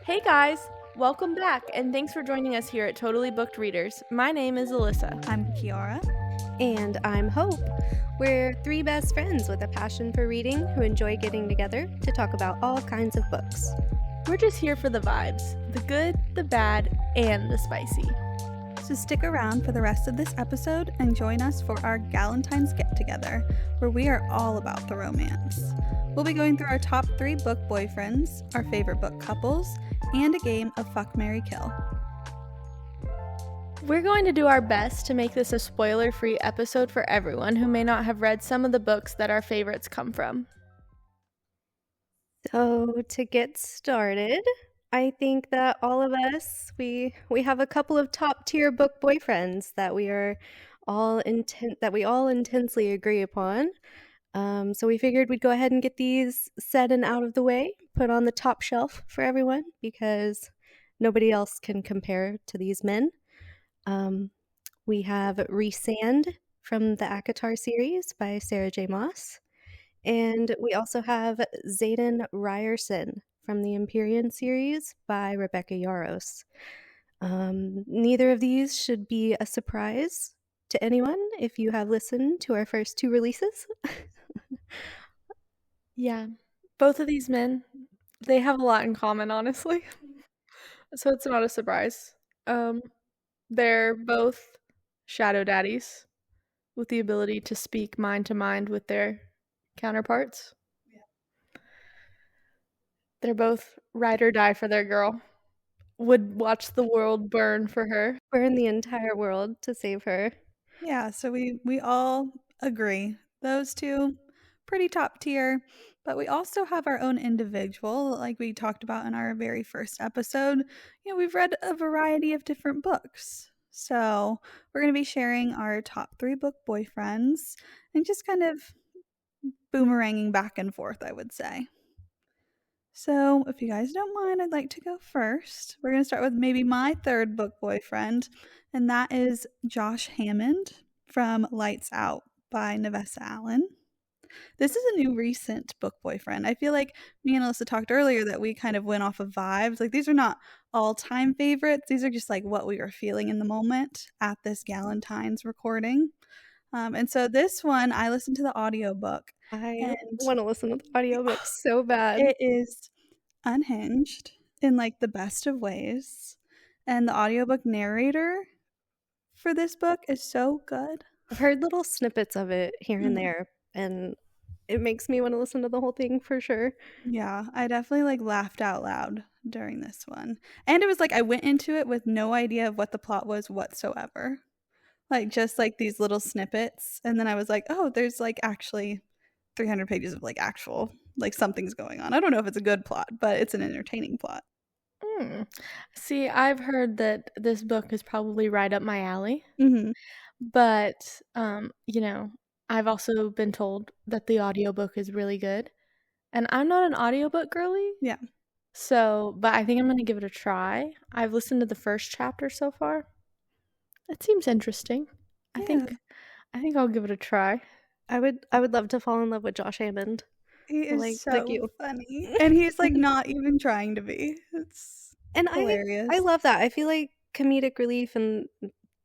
Hey guys, welcome back, and thanks for joining us here at Totally Booked Readers. My name is Alyssa. I'm Kiara. And I'm Hope. We're three best friends with a passion for reading who enjoy getting together to talk about all kinds of books. We're just here for the vibes, the good, the bad, and the spicy. So stick around for the rest of this episode and join us for our Galentine's get-together, where we are all about the romance. We'll be going through our top 3 book boyfriends, our favorite book couples, and a game of Fuck, Marry, Kill. We're going to do our best to make this a spoiler-free episode for everyone who may not have read some of the books that our favorites come from. So to get started, I think that all of us, we have a couple of top-tier book boyfriends that we all intensely agree upon. So we figured we'd go ahead and get these said and out of the way, put on the top shelf for everyone because nobody else can compare to these men. We have Resand from the ACOTAR series by Sarah J. Maas. And we also have Zayden Ryerson from the Empyrean series by Rebecca Yarros. Neither of these should be a surprise to anyone if you have listened to our first 2 releases. Yeah, both of these men, they have a lot in common, honestly. So it's not a surprise. They're both shadow daddies with the ability to speak mind to mind with their counterparts. Yeah. They're both ride or die for their girl. Would watch the world burn for her. Burn the entire world to save her. Yeah, so we all agree. Those two, pretty top tier, but we also have our own individual, like we talked about in our very first episode. We've read a variety of different books. So we're going to be sharing our top 3 book boyfriends and just kind of boomeranging back and forth, I would say. So if you guys don't mind, I'd like to go first. We're going to start with maybe my third book boyfriend, and that is Josh Hammond from Lights Out by Nevessa Allen. This is a new recent book boyfriend. I feel like me and Alyssa talked earlier that we kind of went off of vibes. Like, these are not all-time favorites. These are just like what we were feeling in the moment at this Galentine's recording. And so this one, I listened to the audiobook. I want to listen to the audiobook so bad. It is unhinged in like the best of ways. And the audiobook narrator for this book is so good. I've heard little snippets of it here and there, and it makes me want to listen to the whole thing for sure. Yeah, I definitely like laughed out loud during this one. And it was like I went into it with no idea of what the plot was whatsoever. Like just like these little snippets, and then I was like, "Oh, there's like actually 300 pages of like actual like something's going on." I don't know if it's a good plot, but it's an entertaining plot. See, I've heard that this book is probably right up my alley. Mm-hmm. But I've also been told that the audiobook is really good. And I'm not an audiobook girly. Yeah. So, but I think I'm going to give it a try. I've listened to the first chapter so far. It seems interesting. Yeah. I think I'll give it a try. I would love to fall in love with Josh Hammond. He is so funny. And he's like not even trying to be. It's hilarious. I love that. I feel like comedic relief and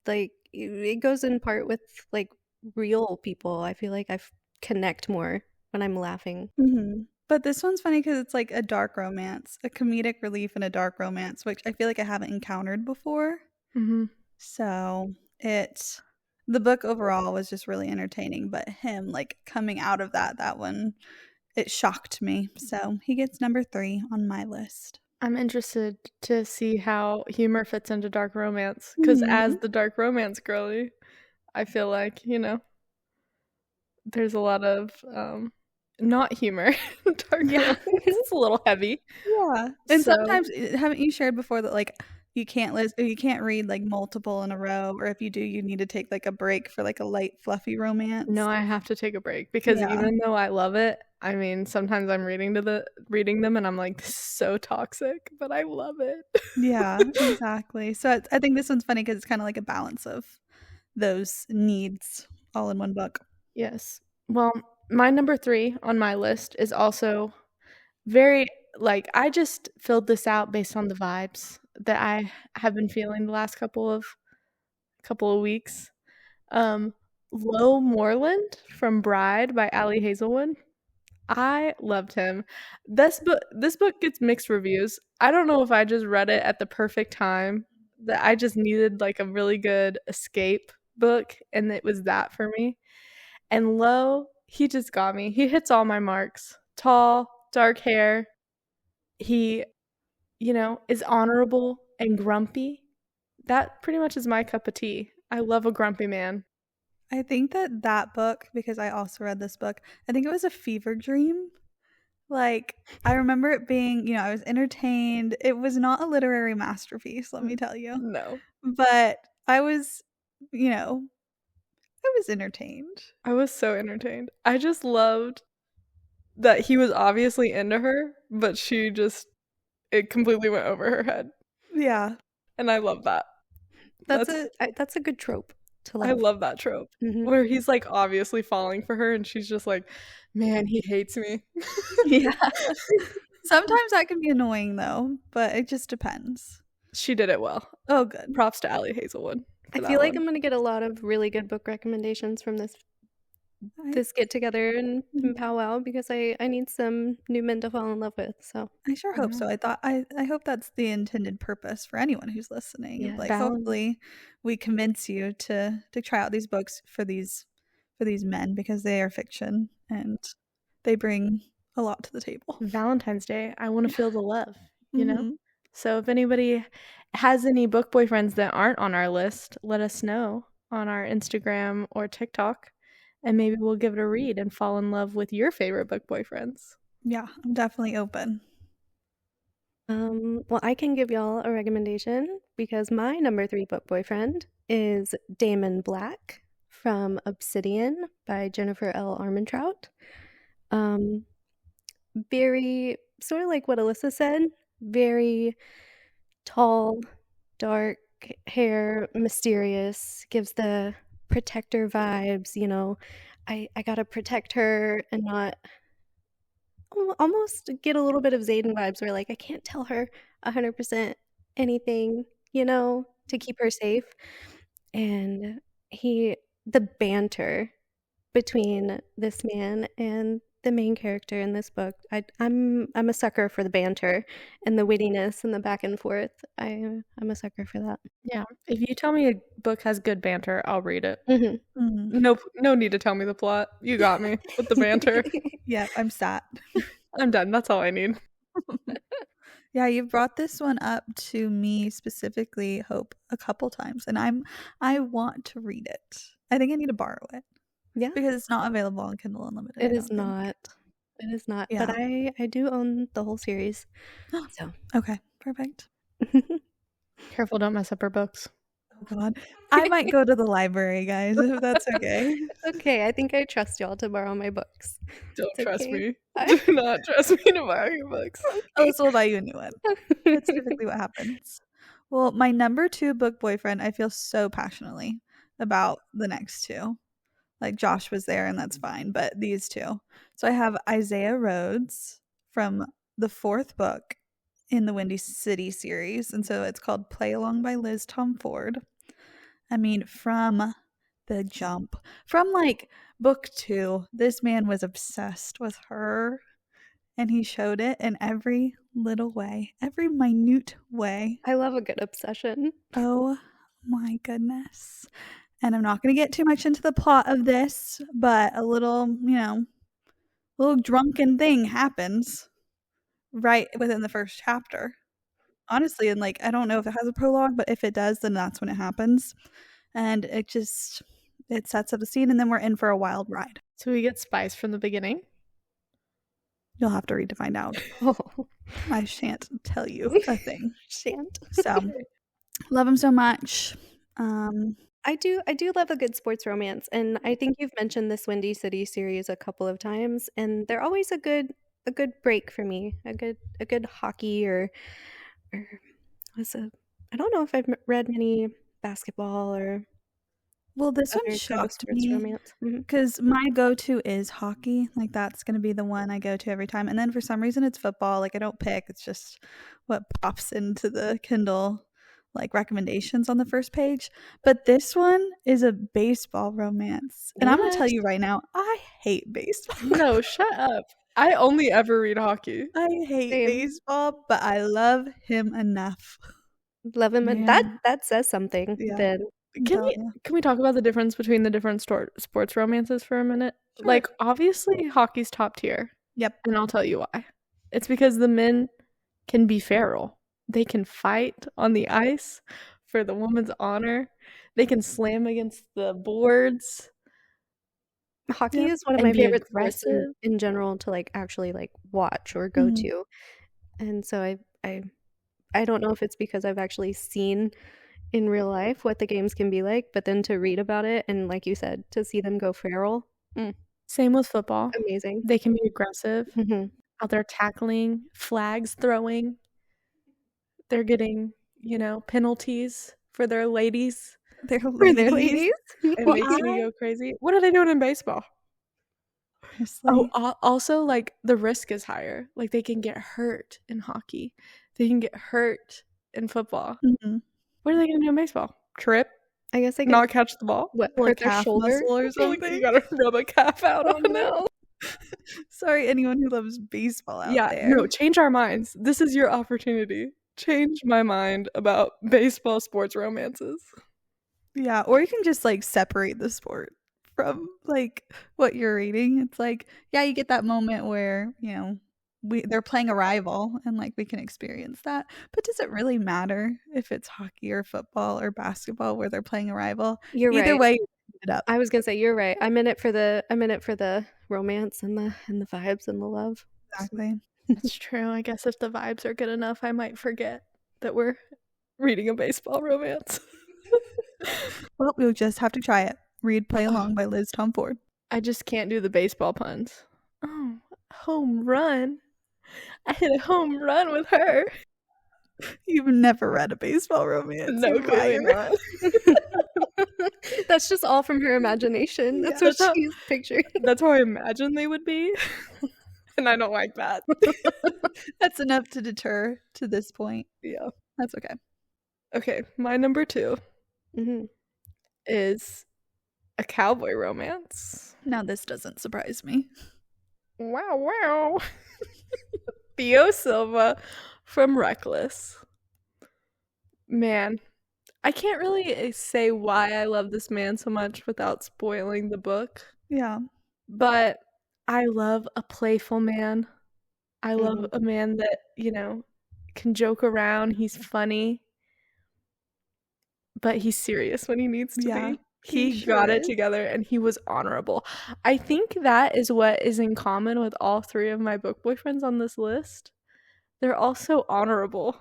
like it goes in part with like real people. I feel like I connect more when I'm laughing. Mm-hmm. But this one's funny because it's like a dark romance, a comedic relief and a dark romance, which I feel like I haven't encountered before. Mm-hmm. So the book overall was just really entertaining, but him like coming out of that one, it shocked me. So he gets number 3 on my list. I'm interested to see how humor fits into dark romance because as the dark romance girly, I feel like, there's a lot of not humor. Dark romance. It's a little heavy. Yeah. And sometimes, haven't you shared before that like you can't read like multiple in a row, or if you do, you need to take like a break for like a light fluffy romance? No, I have to take a break because even though I love it, I mean, sometimes I'm reading them and I'm like, this is so toxic, but I love it. Yeah, exactly. So I think this one's funny because it's kind of like a balance of those needs all in one book. Yes. Well, my number 3 on my list is also very like, I just filled this out based on the vibes that I have been feeling the last couple of weeks. Um, Low Moreland from Bride by Ali Hazelwood. I loved him. This book gets mixed reviews. I don't know if I just read it at the perfect time, that I just needed, like, a really good escape book, and it was that for me. And Low, he just got me. He hits all my marks. Tall, dark hair. He, is honorable and grumpy. That pretty much is my cup of tea. I love a grumpy man. I think that book, because I also read this book, I think it was a fever dream. Like, I remember it being, I was entertained. It was not a literary masterpiece, let me tell you. No. But I was, I was entertained. I was so entertained. I just loved that he was obviously into her, but it completely went over her head. Yeah. And I love that. That's a good trope to I love. love that trope. Mhm. Where he's, like, obviously falling for her and she's just like, "Man, he hates me." Yeah. Sometimes that can be annoying though, but it just depends. She did it well. Oh, good. Props to Ali Hazelwood I for that feel like one. I'm gonna get a lot of really good book recommendations from this I get together and powwow because I need some new men to fall in love with. So sure hope so. I hope that's the intended purpose for anyone who's listening. Yeah, Like, balance. hopefully we convince you to try out these books for these men, because they are fiction and they bring a lot to the table. Valentine's Day, I want to feel the love, you know? Mhm. So if anybody has any book boyfriends that aren't on our list, let us know on our Instagram or TikTok, and maybe we'll give it a read and fall in love with your favorite book boyfriends. Yeah, I'm definitely open. well, I can give y'all a recommendation because my number 3 book boyfriend is Damon Black from Obsidian by Jennifer L. Armentrout. Very sort of like what Alyssa said, very tall, dark hair, mysterious, gives the protector vibes, I gotta protect her and not almost get a little bit of Zayden vibes where like I can't tell her 100% anything, to keep her safe. And the banter between this man and the main character in this book, I'm a sucker for the banter and the wittiness and the back and forth. I'm a sucker for that. Yeah, if you tell me a book has good banter, I'll read it. Mhm. No need to tell me the plot. You got me with the banter. Yeah, I'm sat. I'm done. That's all I need. Yeah, you've brought this one up to me specifically, Hope, a couple times, and I want to read it. I think I need to borrow it Yeah, because it's not available on Kindle Unlimited. it I is don't think. not. It is not. Yeah. But I do own the whole series. So Okay, perfect. Careful, don't mess up her books. Oh God, I might go to the library, guys, if that's okay. It's okay. I think I trust y'all to borrow my books. Don't It's trust okay. me. I- Do not trust me to borrow your books. Oh, so we'll buy you a new one. That's typically what happens. Well, my number 2 book boyfriend, I feel so passionately about the next two. Like, Josh was there, and that's fine, but these two. So I have Isaiah Rhodes from the 4th book in the Windy City series, and so it's called Play Along by Liz Tom Ford. I mean, from the jump, from like book 2, this man was obsessed with her, and he showed it in every little way, every minute way. I love a good obsession. Oh my goodness. And I'm not going to get too much into the plot of this, but a little, little drunken thing happens right within the first chapter. Honestly, and like, I don't know if it has a prologue, but if it does, then that's when it happens. And it sets up the scene, and then we're in for a wild ride. So we get spice from the beginning. You'll have to read to find out. Oh, I shan't tell you a thing. shan't. So, love him so much. I do love a good sports romance, and I think you've mentioned this Windy City series a couple of times, and they're always a good break for me. A good hockey or what's a I don't know if I've read many basketball or Well, this one other type of shocked sports me romance. because my go-to is hockey. Like, that's gonna be the one I go to every time, and then for some reason, it's football. Like, I don't pick, it's just what pops into the Kindle, like, recommendations on the first page, but this one is a baseball romance, and I'm gonna tell What? you right now, I hate baseball. No, shut up. I only ever read hockey. I hate Same. baseball, but I love him enough. Love him, and Man. that says something. Yeah. Then I'm Can telling we ya. can we talk about the difference between the different sports romances for a minute? Sure. Like, obviously, hockey's top tier, Yep. and I'll tell you why. It's because the men can be feral. They can fight on the ice for the woman's honor. They can slam against the boards hockey Yep. is one of and my be favorite sports aggressive. in general to like actually like watch or go Mhm. to. And so I don't know if it's because I've actually seen in real life what the games can be like, but then to read about it and like you said, to see them go feral, Same with football. amazing. They can be aggressive, Mhm. out there tackling, flags throwing. They're getting, penalties for their ladies. They're For their ladies. ladies. It Well, makes me go crazy. What are they doing in baseball? Oh, honestly. also, like, the risk is higher. Like, they can get hurt in hockey. They can get hurt in football. Mhm. What are they gonna do in baseball? Trip? I guess I get Not catch the ball? what Or hurt their calf shoulder. muscle or You something. gotta rub a calf out Oh on it. no. Sorry, anyone who loves baseball out Yeah, there. no, change our minds. This is your opportunity. Change my mind about baseball sports romances. Yeah, or you can just, like, separate the sport from, like, what you're reading. It's like, yeah, you get that moment where, they're playing a rival and, like, we can experience that, but does it really matter if it's hockey or football or basketball where they're playing a rival? You're Either right. way, you it up. I was gonna say you're right. I'm in it for the romance and the vibes and the love. Exactly. That's true. I guess if the vibes are good enough, I might forget that we're reading a baseball romance. Well, we'll just have to try it. Read Play Along by Liz Tom Ford. I just can't do the baseball puns. Oh, home run. I hit a home run with her. You've never read a baseball romance. No, you clearly liar. not. That's just all from her imagination. That's Yeah. what she's picturing. That's how I imagine they would be. And I don't like that. That's enough to deter to this point. Yeah. That's okay. Okay, my number 2 Mhm. is a cowboy romance. Now this doesn't surprise me. Wow, wow. Theo Silva from Reckless. Man, I can't really say why I love this man so much without spoiling the book, Yeah. but I love a playful man. I love Mhm. a man that, can joke around. He's funny, but he's serious when he needs to Yeah, be. he He sure got it is. together and he was honorable. I think that is what is in common with all 3 of my book boyfriends on this list. They're also honorable.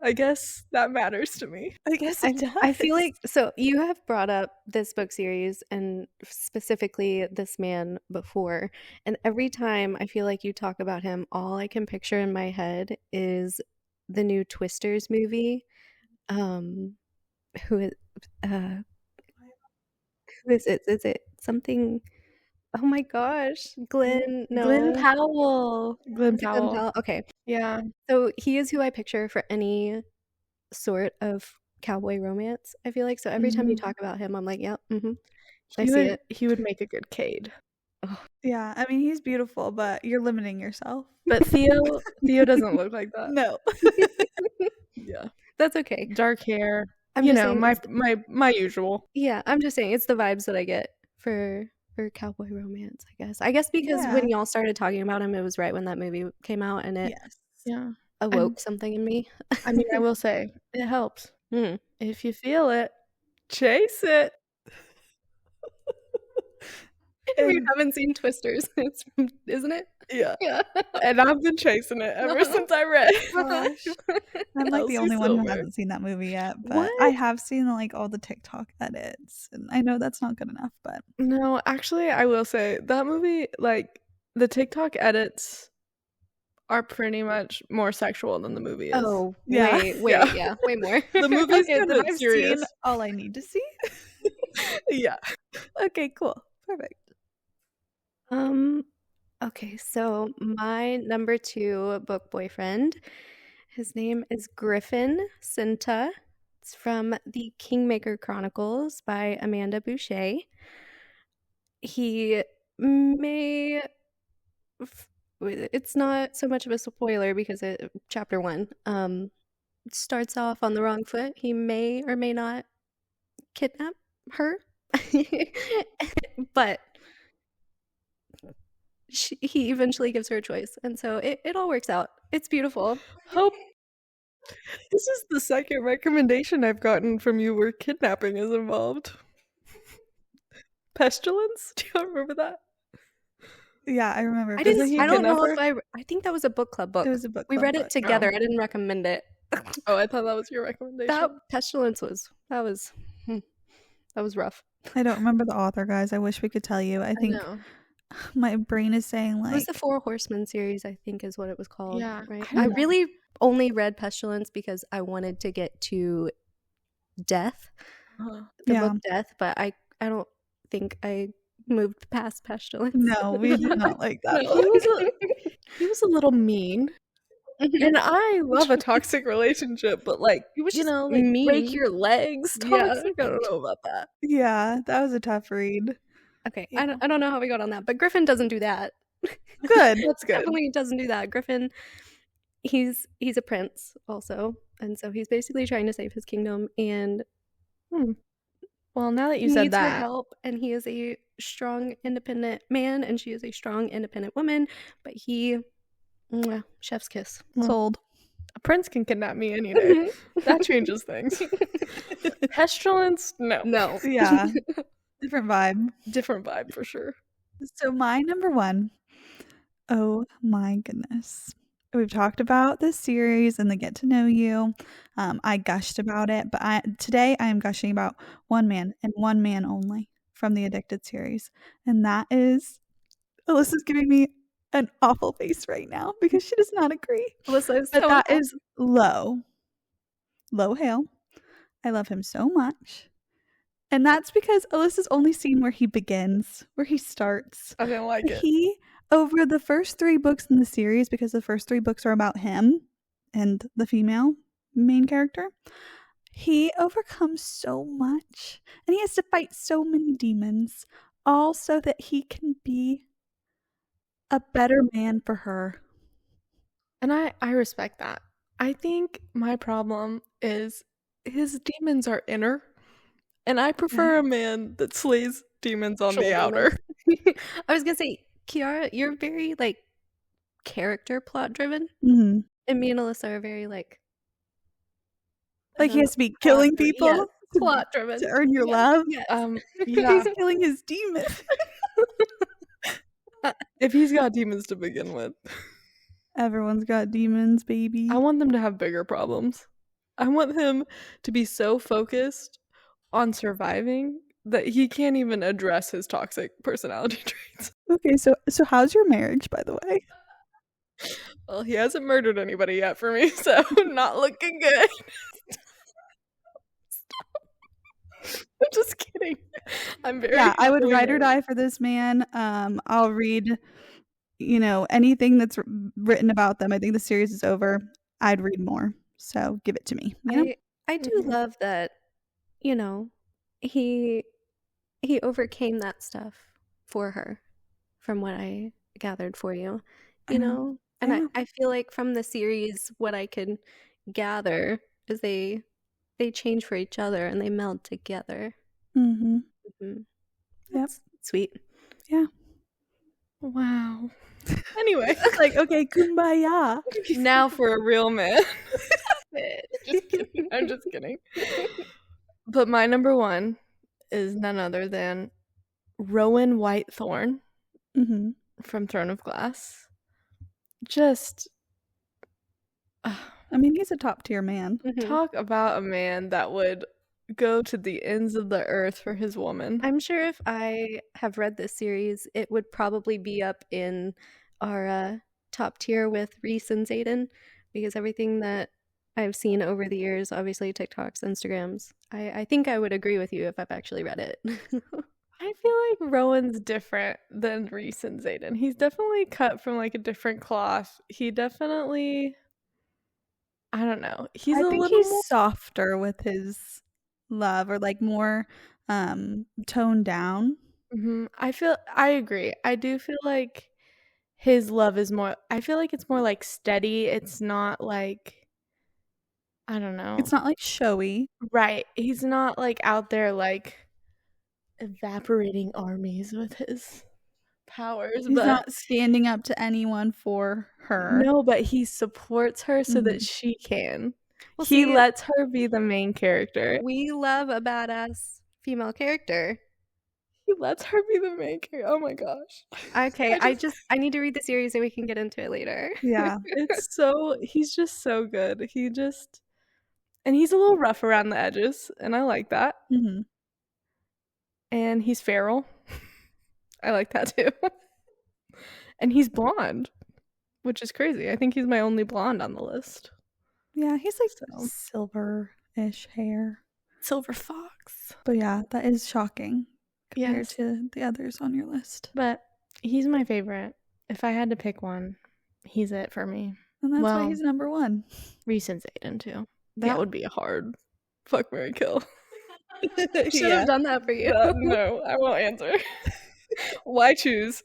I guess that matters to me. I guess it does. I feel like so you have brought up this book series and specifically this man before, and every time I feel like you talk about him, all I can picture in my head is the new Twisters movie. Who is uh who is it? Is it something? Oh my gosh, Glenn? Glenn No, Powell. Glenn is it Glenn Powell. Powell? Okay, Yeah. so he is who I picture for any sort of cowboy romance, I feel like. So every time you talk about him, I'm like, yep, I see it. He would make a good Cade. Yeah, I mean, he's beautiful, but you're limiting yourself. But Theo doesn't look like that. No. Yeah. That's okay. Dark hair. I'm just saying my usual. yeah, I'm just saying it's the vibes that I get for cowboy romance, I guess. I guess because Yeah. when y'all started talking about him, it was right when that movie came out and it Yes. Yeah. awoke something in me. I mean, I will say it helps. Mm. If you feel it, chase it. We haven't seen Twisters, isn't it? Yeah. Yeah. And I've been chasing it ever since I read. Gosh. I'm like the Elsie only one who Silver. hasn't seen that movie yet, but What? I have seen like all the TikTok edits, and I know that's not good enough, but No, actually, I will say that movie, like, the TikTok edits are pretty much more sexual than the movie is. Oh, Yeah. way, Yeah. yeah, way more. The movie's Okay, kind of I've serious. seen all I need to see. Yeah. Okay, cool. Perfect. Okay, so my number 2 book boyfriend, his name is Griffin Cinta. It's from the Kingmaker Chronicles by Amanda Boucher. He may it's not so much of a spoiler because chapter 1 starts off on the wrong foot. He may or may not kidnap her. But he eventually gives her a choice, and so it all works out. It's beautiful. Hope this is the second recommendation I've gotten from you where kidnapping is involved. Pestilence? Do you remember that? Yeah, I remember. I Isn't didn't. he I a don't know if kidnapper? I think that was a book club book. It was a book We club read book. it together. Oh. I didn't recommend it. Oh, I thought that was your recommendation. That Pestilence was rough. I don't remember the author, guys. I wish we could tell you. I think know. my brain is saying It was like the Four Horsemen series, I think, is what it was called. Yeah, right. I I don't- really only read Pestilence because I wanted to get to Death, the Yeah. book Death, but I don't think I moved past Pestilence. No, we did not like that. No, he was a little mean. And I love a toxic relationship, but like, He was you just know, like mean. break your legs. Yeah. Toxic. I don't know about that. Yeah, that was a tough read. Okay, Yeah. I don't know how we got on that, but Griffin doesn't do that. Good. That's good. Definitely doesn't do that. Griffin, he's a prince also, and so he's basically trying to save his kingdom, and Well, now that you he said needs her that, help, and he is a strong, independent man, and she is a strong, independent woman. But chef's kiss. Sold. a prince can kidnap me any day. That changes things. Pestilence? No. No. Yeah. Different vibe. Different vibe for sure. So my number 1. Oh my goodness. We've talked about this series and the get to know you. I gushed about it, but today I am gushing about one man and one man only from the Addicted series. And that is Alyssa's giving me an awful face right now because she does not agree. Alyssa is But so that is Low Hale. I love him so much. And that's because Alyssa's only seen where he begins, where he starts. I didn't like it. He, over the first 3 books in the series, because the first 3 books are about him and the female main character, he overcomes so much. And he has to fight so many demons, all so that he can be a better man for her. And I respect that. I think my problem is his demons are inner, and I prefer a man that slays demons on the outer. I was gonna say, Kiara, you're very like character plot driven, Mm-hmm. and me and Alyssa are very like He has to be killing plot-driven. people Yes, plot driven to earn your love. Yes. Yeah. He's killing his demons. If he's got demons to begin with, Everyone's got demons, baby. I want them to have bigger problems. I want him to be so focused on surviving that he can't even address his toxic personality traits. Okay, so how's your marriage, by the way? Well, he hasn't murdered anybody yet for me, so not looking good. I'm just kidding. I'm very Yeah, I would happily ride or married. die for this man. I'll read, anything that's written about them. I think the series is over. I'd read more. So give it to me. I do Mhm. love that, he overcame that stuff for her, from what I gathered for you, I know. and I know. I feel like from the series, what I could gather is they change for each other and they meld together. Mm-hmm. Mhm. Yep. That's sweet. Wow. Anyway, Like, okay, kumbaya. now for a real man. Just kidding. I'm just kidding. But my number 1 is none other than Rowan Whitethorn Mm-hmm. from Throne of Glass. Just I mean, he's a top tier man. Mhm. talk about a man that would go to the ends of the earth for his woman. I'm sure if I have read this series, it would probably be up in our top tier with Reese and Zayden, because everything that I've seen over the years, obviously TikToks, Instagrams. I think I would agree with you if I've actually read it. I feel like Rowan's different than Reese and Zayden. He's definitely cut from like a different cloth. He definitely, I don't know. He's I a think little he's more. softer with his love, or like more toned down. I agree. I do feel like his love is more. I feel like it's more like steady. It's not like, I don't know. It's not like showy. Right. He's not like out there like evaporating armies with his powers, He's but not standing up to anyone for her. no, but he supports her so that Mhm. she can. Well, He see, lets her be the main character. we love a badass female character. He lets her be the main character. Oh my gosh. Okay, I just I need to read the series and we can get into it later. Yeah. it's so he's just so good. And he's a little rough around the edges, and I like that. Mhm. And he's feral. I like that too. And he's blonde, which is crazy. I think he's my only blonde on the list. Yeah, he's like So, silver-ish hair. silver fox. But yeah, that is shocking compared Yes, to the others on your list. but he's my favorite. If I had to pick one, he's it for me. And that's why Well, he's number 1. Reese and Zayden too. That Yeah. would be a hard fuck, marry, kill. Should have done that for you. No, I won't answer. Why choose?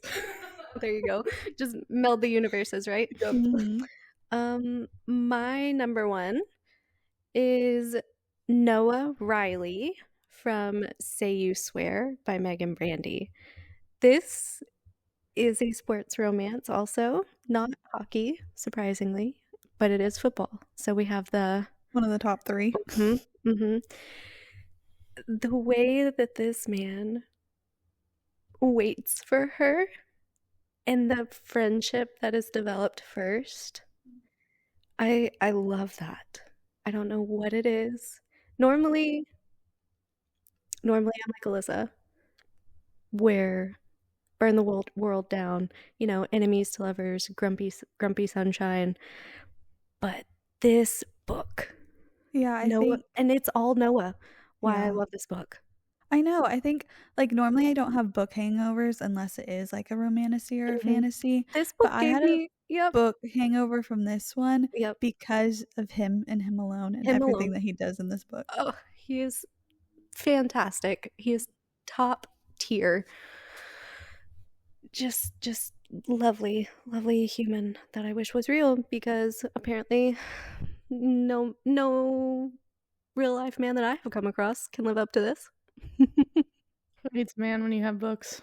There you go. Just meld the universes, right? Yep. My number 1 is Noah Riley from Say You Swear by Megan Brandy. This is a sports romance also, not hockey, surprisingly, but it is football. So we have the One of the top 3. The way that this man waits for her and the friendship that is developed first. I love that. I don't know what it is. Normally I'm like Alyssa, where burn the world down, enemies to lovers, grumpy sunshine. But this book, Yeah, I Noah, think and it's all Noah. Why I yeah. love this book. I know. I think like normally I don't have book hangovers unless it is like a romantasy or a Mhm. fantasy, This but book I gave had a me, yep, book hangover from this one yep, because of him and him alone and him everything alone. that he does in this book. Oh, he is fantastic. He is top tier. Just lovely, lovely human that I wish was real because apparently no real life man that I have come across can live up to this. Who needs a man when you have books?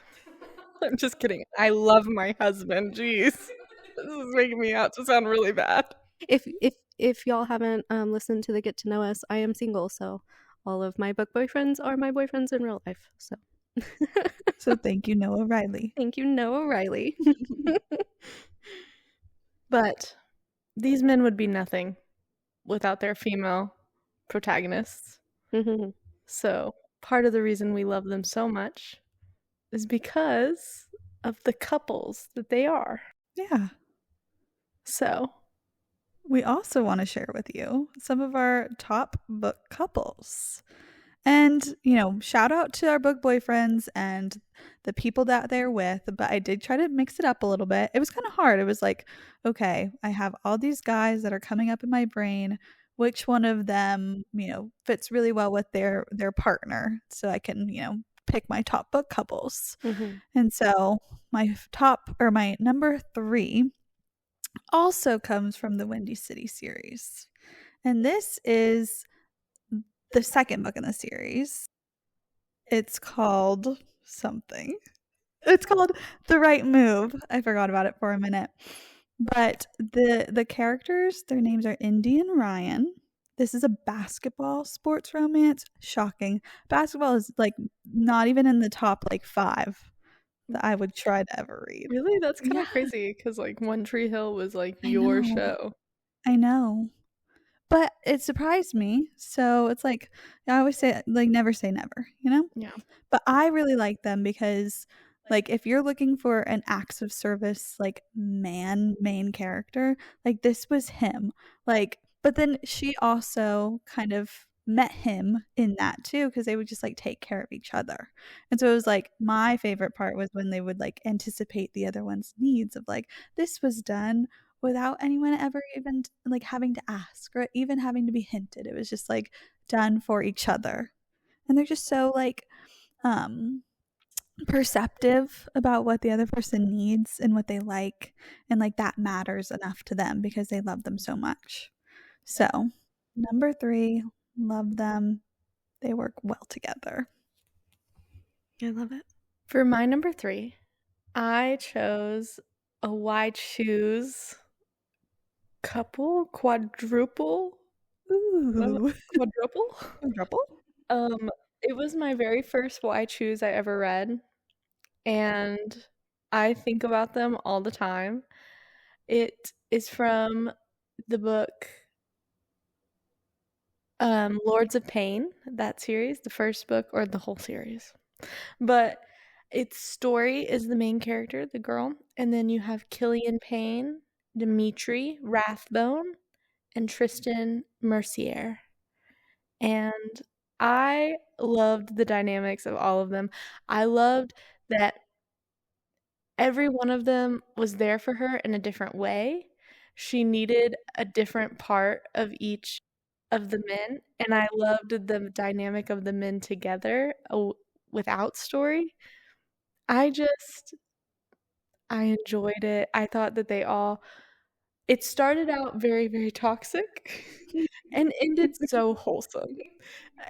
I'm just kidding. I love my husband. Jeez. This is making me out to sound really bad. If y'all haven't listened to the Get to Know Us, I am single, so all of my book boyfriends are my boyfriends in real life. So So thank you, Noah Riley. thank you, Noah Riley. But these men would be nothing without their female protagonists. Mhm. So part of the reason we love them so much is because of the couples that they are. Yeah. So We also want to share with you some of our top book couples. And, shout out to our book boyfriends and the people that they're with, but I did try to mix it up a little bit. It was kind of hard. It was like, okay, I have all these guys that are coming up in my brain. Which one of them, fits really well with their partner so I can, pick my top book couples. Mhm. And so my number 3 also comes from the Windy City series. And this is the second book in the series. It's called something. It's called The Right Move. I forgot about it for a minute. But the characters, their names are Indy and Ryan. This is a basketball sports romance. Shocking. Basketball is like not even in the top like 5 that I would try to ever read. really, that's kind Yeah, of crazy because like One Tree Hill was like I your know. show. I know. But it surprised me. So it's like I always say like never say never, Yeah. But I really like them because like if you're looking for an acts of service like main character, like this was him. Like But then she also kind of met him in that too, because they would just like take care of each other. And so it was like my favorite part was when they would like anticipate the other one's needs of like this was done without anyone ever even like having to ask or even having to be hinted. It was just like done for each other. And they're just so like um perceptive about what the other person needs and what they like, and like that matters enough to them because they love them so much. So number 3, love them. They work well together. I love it. For my number 3, I chose a why choose quadruple. Ooh. Quadruple? Quadruple? It was my very first why choose I ever read, and I think about them all the time. It is from the book Lords of Pain, that series, the first book, or the whole series. But its story is the main character, the girl, and then you have Killian Payne, Dimitri, Rathbone, and Tristan Mercier. And I loved the dynamics of all of them. I loved that every one of them was there for her in a different way. She needed a different part of each of the men, and I loved the dynamic of the men together without story. I just I enjoyed it. I thought that it started out very, very toxic and ended so wholesome.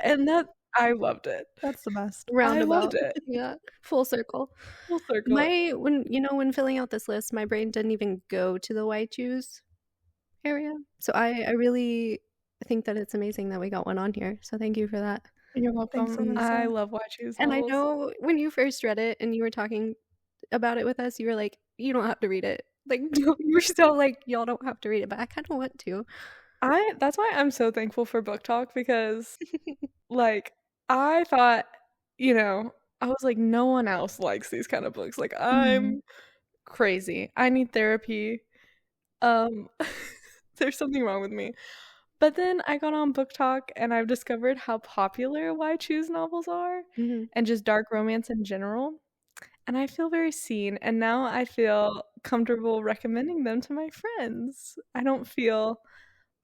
And I loved it. That's the best. I loved Roundabout. it. Yeah. Full circle. Full circle. When filling out this list, my brain didn't even go to the white Jews area. So I really think that it's amazing that we got one on here. So thank you for that. You're Thanks, welcome. Alyssa. I love why choose And I novels. know when you first read it and you were talking about it with us, you were like, you don't have to read it. Like you were still like, y'all don't have to read it, but I kind of want to. That's why I'm so thankful for book talk, because like I thought, I was like, no one else likes these kind of books. Like I'm crazy. I need therapy. Um there's something wrong with me. But then I got on book talk and I've discovered how popular why choose novels are, and just dark romance in general. And I feel very seen, and now I feel comfortable recommending them to my friends. I don't feel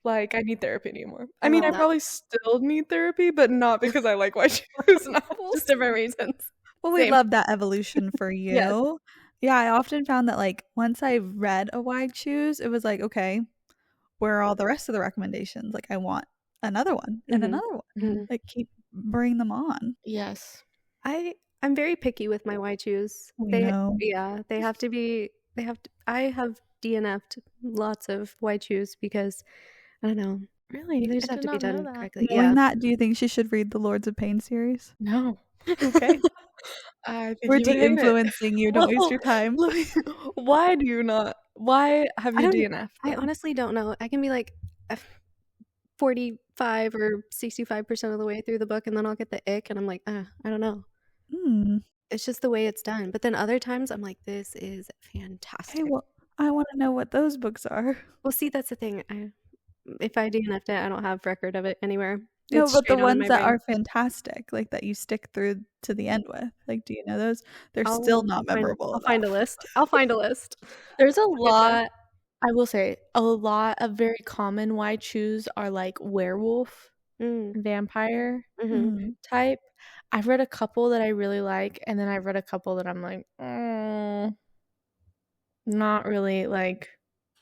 like I need therapy anymore. I mean, love I that. probably still need therapy, but not because I like why choose novels. Just different reasons. Well, we Same. love that evolution for you. Yes. Yeah, I often found that like once I read a wide choose, it was like, okay, where are all the rest of the recommendations? Like I want another one and Mhm. another one. Mhm. Like keep bring them on. Yes. I'm very picky with my why choose. We know. They have to be I have DNF'd lots of why choose because I don't know. Really? They just I have did to be not know done that. correctly. Knowing Yeah. that, do you think she should read the Lords of Pain series? No. Okay. I think We're you would hate it. de-influencing you. Don't waste Well, your time. why do you not? Why have you DNF'd I them? honestly don't know. I can be like 45 or 65% of the way through the book and then I'll get the ick and I'm like, I don't know. It's just the way it's done. But then other times I'm like, this is fantastic. Okay, well, I want to know what those books are. Well, see, that's the thing. If I DNF'd it, I don't have record of it anywhere. No, It's but the straight out of ones my that brain. are fantastic, like that you stick through to the end with. Like, do you know those? They're still not memorable I'll find a enough. list. I'll find a list. There's a get you. lot, I will say, a lot of very common why choose are like werewolf, vampire type. I've read a couple that I really like, and then I've read a couple that I'm like, not really like,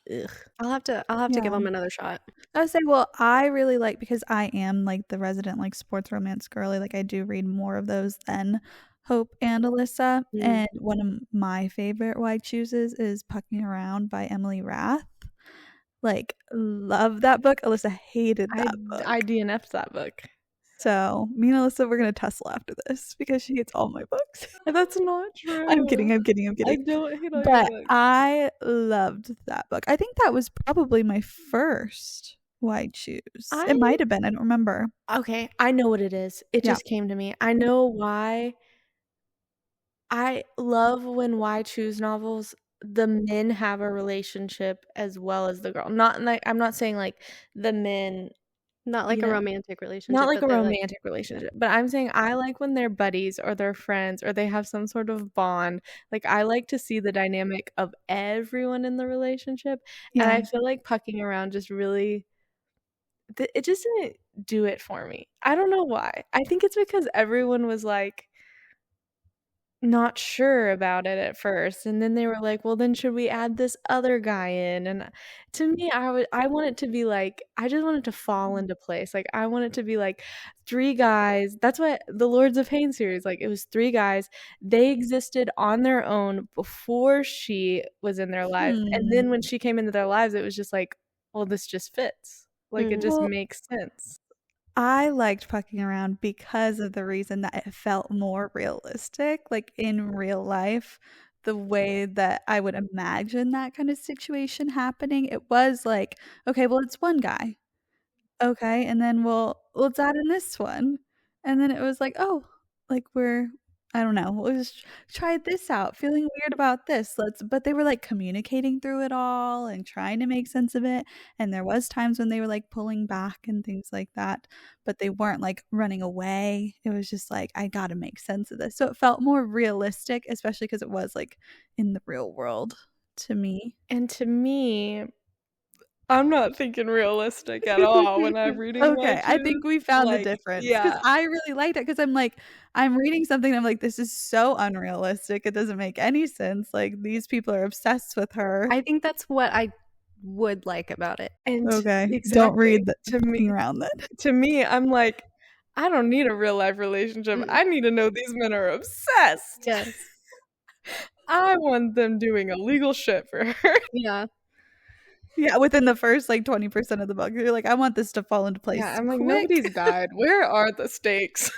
ugh. I'll have to give Yeah. them another shot. I would say, well, I really like, because I am like the resident like sports romance girly, like I do read more of those than Hope and Alyssa. And one of my favorite why chooses is Pucking Around by Emily Rath. Like, love that book. Alyssa hated that book. I DNF'd that book. So me and Alyssa, we're gonna tussle after this because she hates all my books. That's not true. I'm kidding. I don't hate all your But books. I loved that book. I think that was probably my first why choose. It might have been. I don't remember. Okay, I know what it is. It just came to me. I know why. I love when why choose novels the men have a relationship as well as the girl. Not like I'm not saying like the men, Not like you a know, romantic not relationship, like but a they're like romantic relationship, but I'm saying I like when they're buddies or they're friends or they have some sort of bond. Like, I like to see the dynamic of everyone in the relationship, and Yeah. I feel like Pucking Around just really it just didn't do it for me. I don't know why. I think it's because everyone was, like, not sure about it at first, and then they were like, "Well, then should we add this other guy in?" And to me, I want it to be like I just want it to fall into place. Like, I want it to be like 3 guys. That's what the Lords of Pain series, like, it was 3 guys. They existed on their own before she was in their lives, and then when she came into their lives, it was just like, "Well, this just fits." Like, it just Well, makes sense. I liked Pucking Around because of the reason that it felt more realistic, like in real life, the way that I would imagine that kind of situation happening. It was like, okay, well, it's one guy. Okay, and then let's add in this one. And then it was like, "Oh, like, I don't know, let's try this out, feeling weird about this, let's" but they were, like, communicating through it all and trying to make sense of it, and there was times when they were, like, pulling back and things like that, but they weren't, like, running away. It was just like, "I gotta make sense of this." So it felt more realistic, especially because it was, like, in the real world to me. And to me, I'm not thinking realistic at all when I'm reading Okay, I Waichus, think we found the like difference because yeah, I really liked it because 'cause I'm like, I'm reading something, I'm like, "This is so unrealistic, it doesn't make any sense, like, these people are obsessed with her." I think that's what I would like about it. and Okay, don't exactly, read the to Fucking me Around then. I'm like, "I don't need a real life relationship, Mm, I need to know these men are obsessed. yes. I want them doing illegal shit for her." Yeah. Yeah, within the first, like, 20% of the book, you're like, "I want this to fall into Yeah, place I'm like, quick." "Nobody's died, where are the stakes?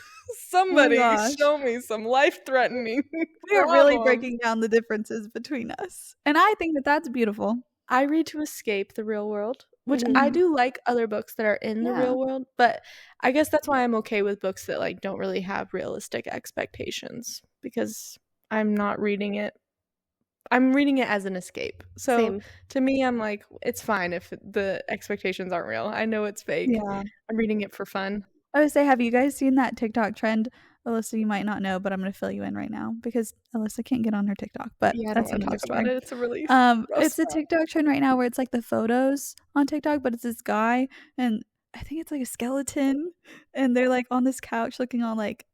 Oh my Somebody gosh. show me some life-threatening We are really problems." breaking down the differences between us, and I think that that's beautiful. I read to escape the real world, which Mhm. I Mhm. do like other books that are in the Yeah. real world, but I guess that's why I'm okay with books that, like, don't really have realistic expectations because I'm not reading it I'm reading it as an escape. So, Same. to me, I'm like, it's fine if the expectations aren't real. I know it's fake. Yeah. I'm reading it for fun. I would say, have you guys seen that TikTok trend? Alyssa, you might not know, but I'm gonna fill you in right now because Alyssa can't get on her TikTok, but Yeah, I don't that's wanna another talk about story. it. It's a really rough It's a spot. TikTok trend right now where it's like the photos on TikTok, but it's this guy and I think it's like a skeleton and they're like on this couch looking all like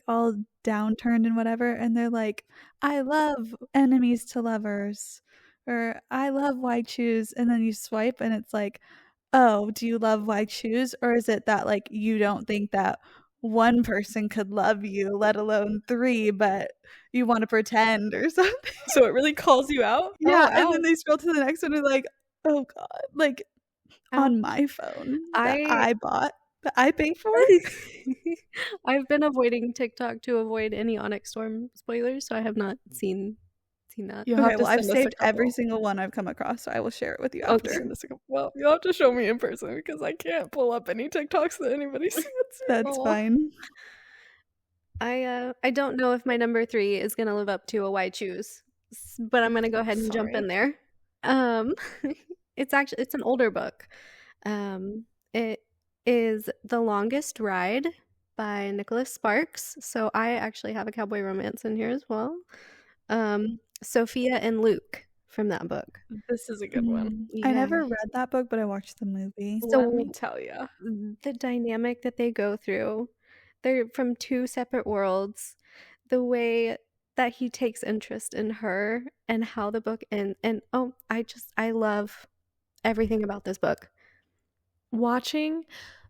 all downturned and whatever, and they're like, "I love enemies to lovers," or "I love white shoes," and then you swipe and it's like, "Oh, do you love white shoes?" Or is it that, like, you don't think that one person could love you, let alone 3, but you wanna pretend or something? So it really calls you out? Oh, Yeah, and then wow. they scroll to the next one and like, "Oh god," like, Um, on my phone that I I bought, that I paid for? I've been avoiding TikTok to avoid any Onyx Storm spoilers, so I have not seen that. You'll have Okay, to well, I've send us a saved every couple. single one I've come across, so I will share it with you You'll have to after. send us a couple. Well, you'll have to show me in person because I can't pull up any TikToks that anybody sends at That's all. fine. I don't know if my number 3 is gonna live up to a Why Choose, but I'm gonna go ahead and jump Sorry. in there. Um, it's an older book. It is The Longest Ride by Nicholas Sparks. So I actually have a cowboy romance in here as well. Sophia and Luke from that book. This is a good one. I Yeah. never read that book, but I watched the movie. Let me So tell you. the dynamic that they go through, they're from 2 separate worlds. The way that he takes interest in her and how the book and oh, I love everything about this book. Watching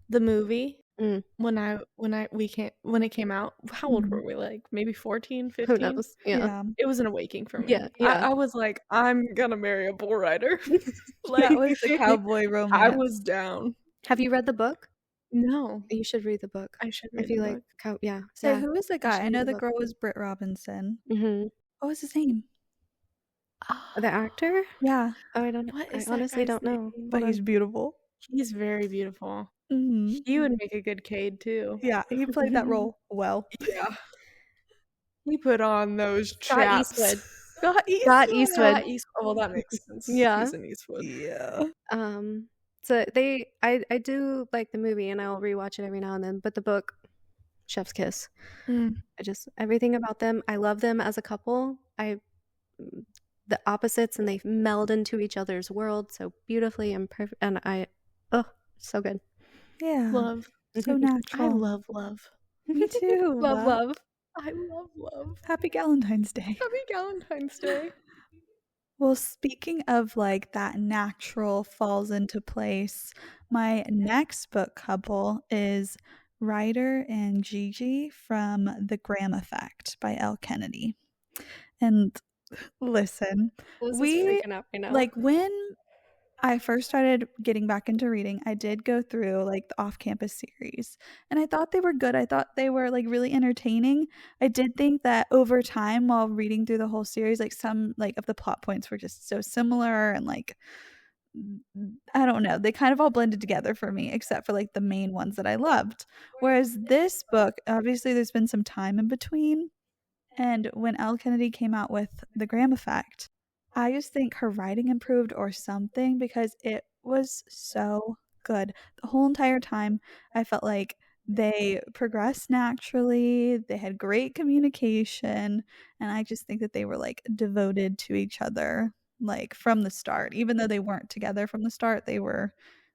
the movie Mm, when it came out, how old Mhm. were we? Like, maybe 14, who 15? knows? Yeah. Yeah. It was an awakening for me. Yeah, I yeah. I was like, "I'm gonna marry a bull rider." That Like, was the cowboy I romance. was down. Have you read the book? No, You should read the book. I should If read you the like book. yeah, Say, yeah. who was the You guy? should I read know the the book. girl was Britt Robinson. Mhm. What was his name? The actor? Yeah, Oh, I don't know. What I is that honestly guy's don't know. name? but Hold he's on. beautiful. He's very beautiful. Mhm. He would make a good Cade too. Yeah, he played that role well. Yeah. He put on those Scott chaps. Eastwood. Scott Eastwood. Scott Eastwood. Scott Eastwood. Well, that makes sense. Yeah. He's in Eastwood. Yeah. So I do like the movie and I'll rewatch it every now and then, but the book, chef's kiss. Everything about them. I love them as a couple. The opposites, and they meld into each other's world so beautifully and perfect. And so good. Yeah. Love. So I natural. love love. Me too. Love. I love love. Happy Galentine's Day. Happy Galentine's Day. Well, speaking of like that natural falls into place, my next book couple is Ryder and Gigi from The Graham Effect by Elle Kennedy. And listen, This is we freaking out right now. like when I first started getting back into reading, I did go through like the off-campus series, and I thought they were good. I thought they were like really entertaining. I did think that over time while reading through the whole series, like some like of the plot points were just so similar, and like I don't know, they kind of all blended together for me except for like the main ones that I loved. Whereas this book, obviously there's been some time in between, and when Elle Kennedy came out with The Graham Effect, I just think her writing improved or something because it was so good. The whole entire time, I felt like they progressed naturally, they had great communication, and I just think that they were like devoted to each other like from the start. Even though they weren't together from the start, they were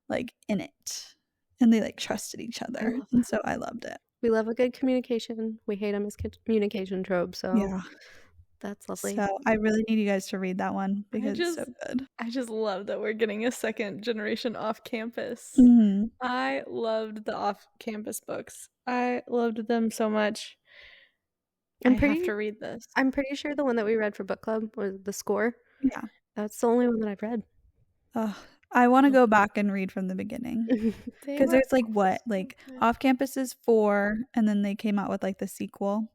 like in it and they like trusted each other. And so I loved it. We love a good communication. We hate them as communication tropes. So Yeah. that's lovely. So I really need you guys to read that one because it's so good. I just love that we're getting a second generation off campus. Mhm. I loved the off campus books. I loved them so much. I have to read this. I'm pretty sure the one that we read for book club was The Score. Yeah. That's the only one that I've read. I want to go back and read from the beginning because there's like what, like Off Campus is 4, and then they came out with like the sequel,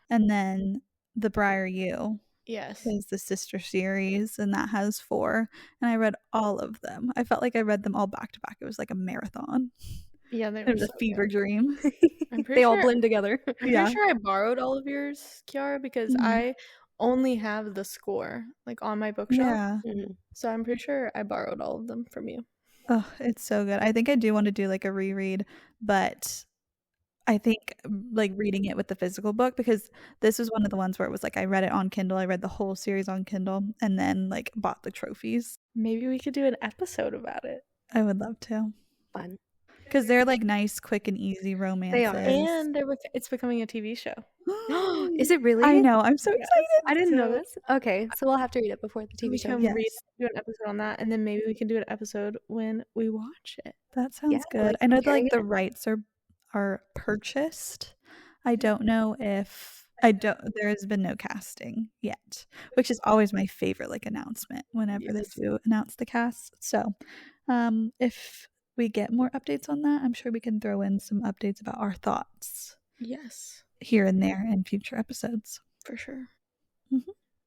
and then The Briar U. Yes. Is the sister series, and that has 4, and I read all of them. I felt like I read them all back to back. It was like a marathon. Yeah, it was a fever dream. They all blend together. I'm pretty sure I borrowed all of yours, Kiara, because I only have The Score like on my bookshelf. Yeah. So I'm pretty sure I borrowed all of them from you. Oh, it's so good. I think I do want to do like a reread, but I think like reading it with the physical book, because this was one of the ones where it was like I read it on Kindle. I read the whole series on Kindle and then like bought the trophies. Maybe we could do an episode about it. I would love to. Fun. Because they're like nice, quick, and easy romances. They are. And it's becoming a TV show. Is it really? I know. I'm so excited. I didn't know this. Okay, so we'll have to read it before the TV show. We can do an episode on that, and then maybe we can do an episode when we watch it. That sounds good. I know like the rights are purchased. I don't know if there has been no casting yet, which is always my favorite like announcement whenever they do announce the cast. So if we get more updates on that, I'm sure we can throw in some updates about our thoughts. Yes. Here and there in future episodes. For sure.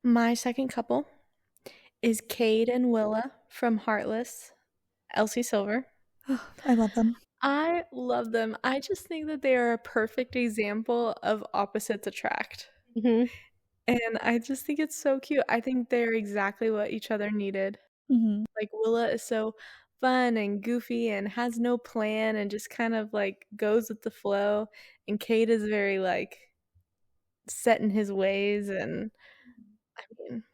My second couple is Cade and Willa from Heartless, Elsie Silver. I love them. I love them. I just think that they are a perfect example of opposites attract. And I just think it's so cute. I think they're exactly what each other needed. Like Willa is so fun and goofy and has no plan and just kind of like goes with the flow, and Cade is very like set in his ways, and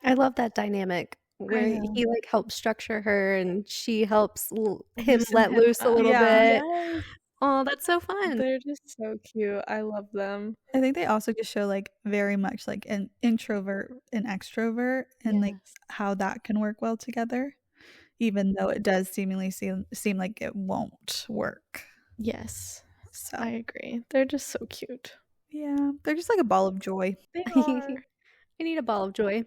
I love that dynamic where he like helps structure her and she helps him let loose a little bit. Yes. Oh, that's so fun. They're just so cute. I love them. I think they also just show like very much like an introvert and extrovert, and like how that can work well together, even though it does seemingly seem like it won't work. Yes. So I agree. They're just so cute. Yeah. They're just like a ball of joy. They are. I need a ball of joy.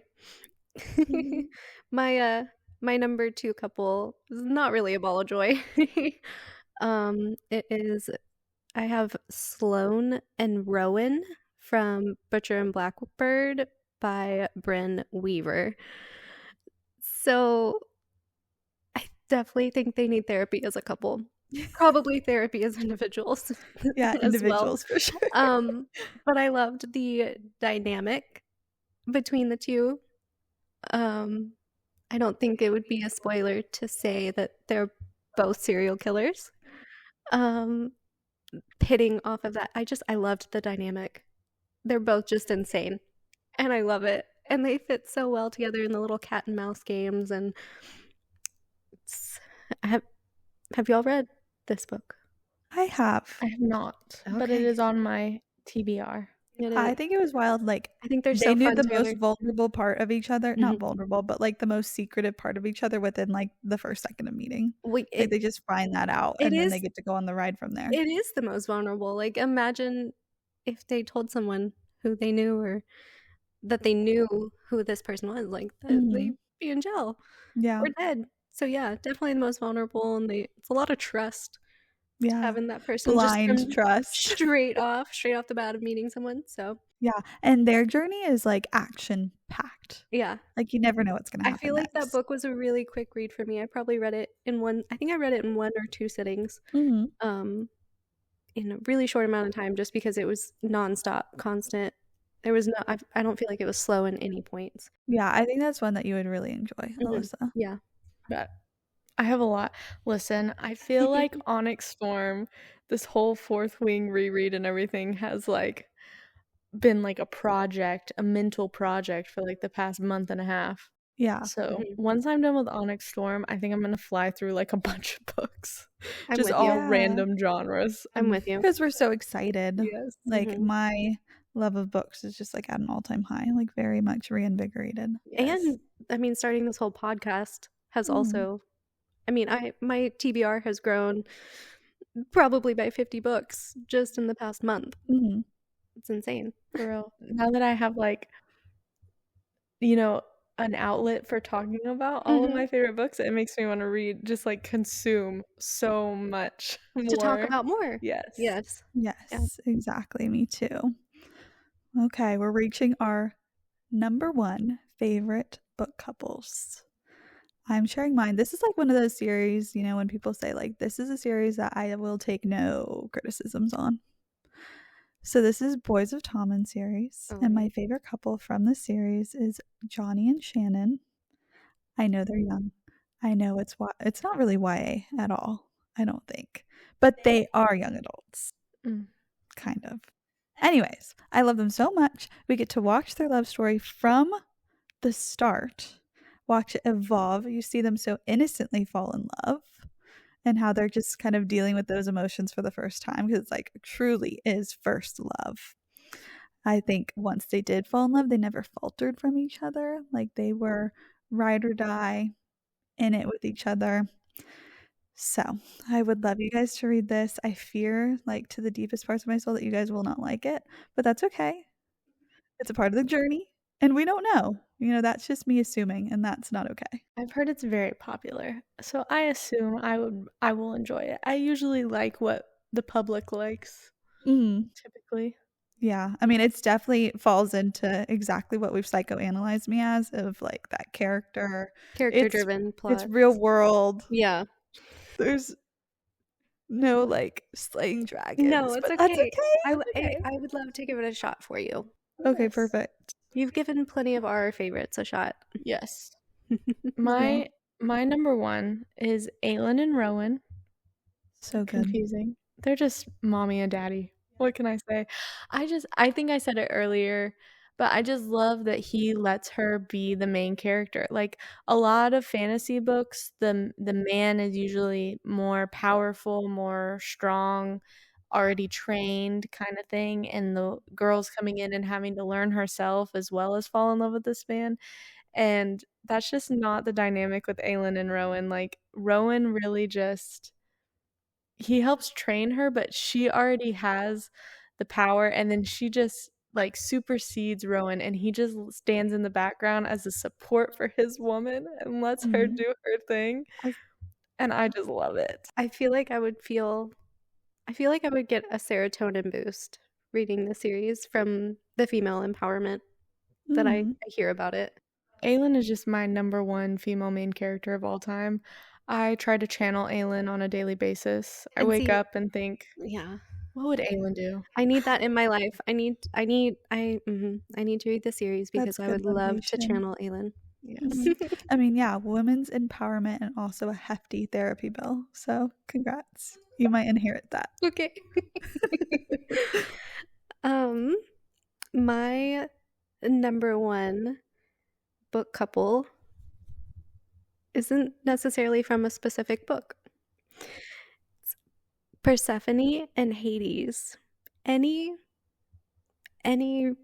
My number 2 couple is not really a ball of joy. It is, I have Sloane and Rowan from Butcher and Blackbird by Bryn Weaver. So I definitely think they need therapy as a couple. Probably therapy as individuals. Yeah, individuals for sure. But I loved the dynamic between the two. Um, I don't think it would be a spoiler to say that they're both serial killers. Um, Hitting off of that, I loved the dynamic. They're both just insane, and I love it. And they fit so well together in the little cat and mouse games. And it's, have have y'all read this book? I have. I have not, but it Okay, is on my TBR. it I is. think it was wild. Like, I think they're they so knew fun the most together. vulnerable part of each other. Not Mhm. vulnerable, but like the most secretive part of each other within like the first second of meeting. We Like, they just find that out it and then is they get to go on the ride from there. it is the most vulnerable. Like, imagine if they told someone who they knew or that they knew who this person was, like, Mhm. they'd be in jail Yeah. or dead. So, yeah, definitely the most vulnerable, and it's a lot of trust Yeah. having that person just Blind from trust. straight off the bat of meeting someone, so, Yeah, and their journey is, like, action-packed. yeah. Like, you never know what's gonna I happen feel like that next. book was a really quick read for me. I probably read it in one I think I read it in 1 or 2 sittings, Mhm. um, in a really short amount of time just because it was nonstop, constant. There was no I don't feel like it was slow in any points. Yeah, I think that's one that you would really enjoy, Mhm. Alyssa. Yeah. But I have a lot. Listen, I feel like Onyx Storm, this whole Fourth Wing reread and everything has like been like a project, a mental project for like the past month and a half. Yeah. So Mhm. once I'm done with Onyx Storm, I think I'm gonna fly through like a bunch of books, I'm just with all you. Yeah. random genres. I'm with you. Because 'Cause we're so excited. Yes. Like, Mhm. my love of books is just, like, at an all-time high, like, very much reinvigorated. Yes. And, I mean, starting this whole podcast has Mhm. also I mean, I my TBR has grown probably by 50 books just in the past month. Mhm. It's insane. For real. Now that I have like, you know, an outlet for talking about all of Mhm. my favorite books, it makes me want to read, just like consume so much To talk more. about more. Yes. Yes. Yeah. Yes, exactly, me too. Okay, we're reaching our number 1 favorite book couples. I'm sharing mine. This is like one of those series, you know, when people say, like, this is a series that I will take no criticisms on. So, this is Boys of Tommen series, and my Alright. favorite couple from the series is Johnny and Shannon. I know they're young. I know it's not really YA at all, I don't think, but they are young adults, Mm. kind of. Anyways, I love them so much. We get to watch their love story from the start, watch it evolve. You see them so innocently fall in love and how they're just kind of dealing with those emotions for the first time because it's like truly is first love. I think once they did fall in love, they never faltered from each other. Like they were ride or die in it with each other. So I would love you guys to read this. I fear, like to the deepest parts of my soul, that you guys will not like it, but that's okay. It's a part of the journey, and we don't know. You know, that's just me assuming, and that's not okay. I've heard it's very popular, so I assume I will enjoy it. I usually like what the public likes, Mhm. typically. Yeah, I mean, it's definitely falls into exactly what we've psychoanalyzed me as of like that character. It's Character-driven it's real plots. world. Yeah. There's no like slaying No, dragons, it's but that's okay. okay. I That's w okay. I would love to give it a shot for you. Okay, Yes. perfect. You've given plenty of our favorites a shot. Yes. Yeah, My number one is Aelin and Rowan. so good. Confusing. They're just mommy and daddy. What can I say? I think I said it earlier, but I just love that he lets her be the main character. Like a lot of fantasy books, the man is usually more powerful, more strong, already trained kind of thing, and the girl's coming in and having to learn herself as well as fall in love with this man. And that's just not the dynamic with Aelin and Rowan. Like Rowan really just he helps train her, but she already has the power, and then she just, like, supersedes Rowan, and he just stands in the background as a support for his woman and lets her Mhm. do her thing, I and I just love it. I feel like I feel like I would get a serotonin boost reading the series from the female empowerment that Mhm. I hear about it. Aelin is just my number 1 female main character of all time. I try to channel Aelin on a daily basis. I And wake see up and think, yeah. "What would Aelin do?" I need that in my life. I need I need to read the series because That's I good would love to motivation. channel Aelin. Yes. I mean, yeah, women's empowerment and also a hefty therapy bill. So, congrats. You might inherit that. Okay. My number one book couple isn't necessarily from a specific book. It's Persephone and Hades. Any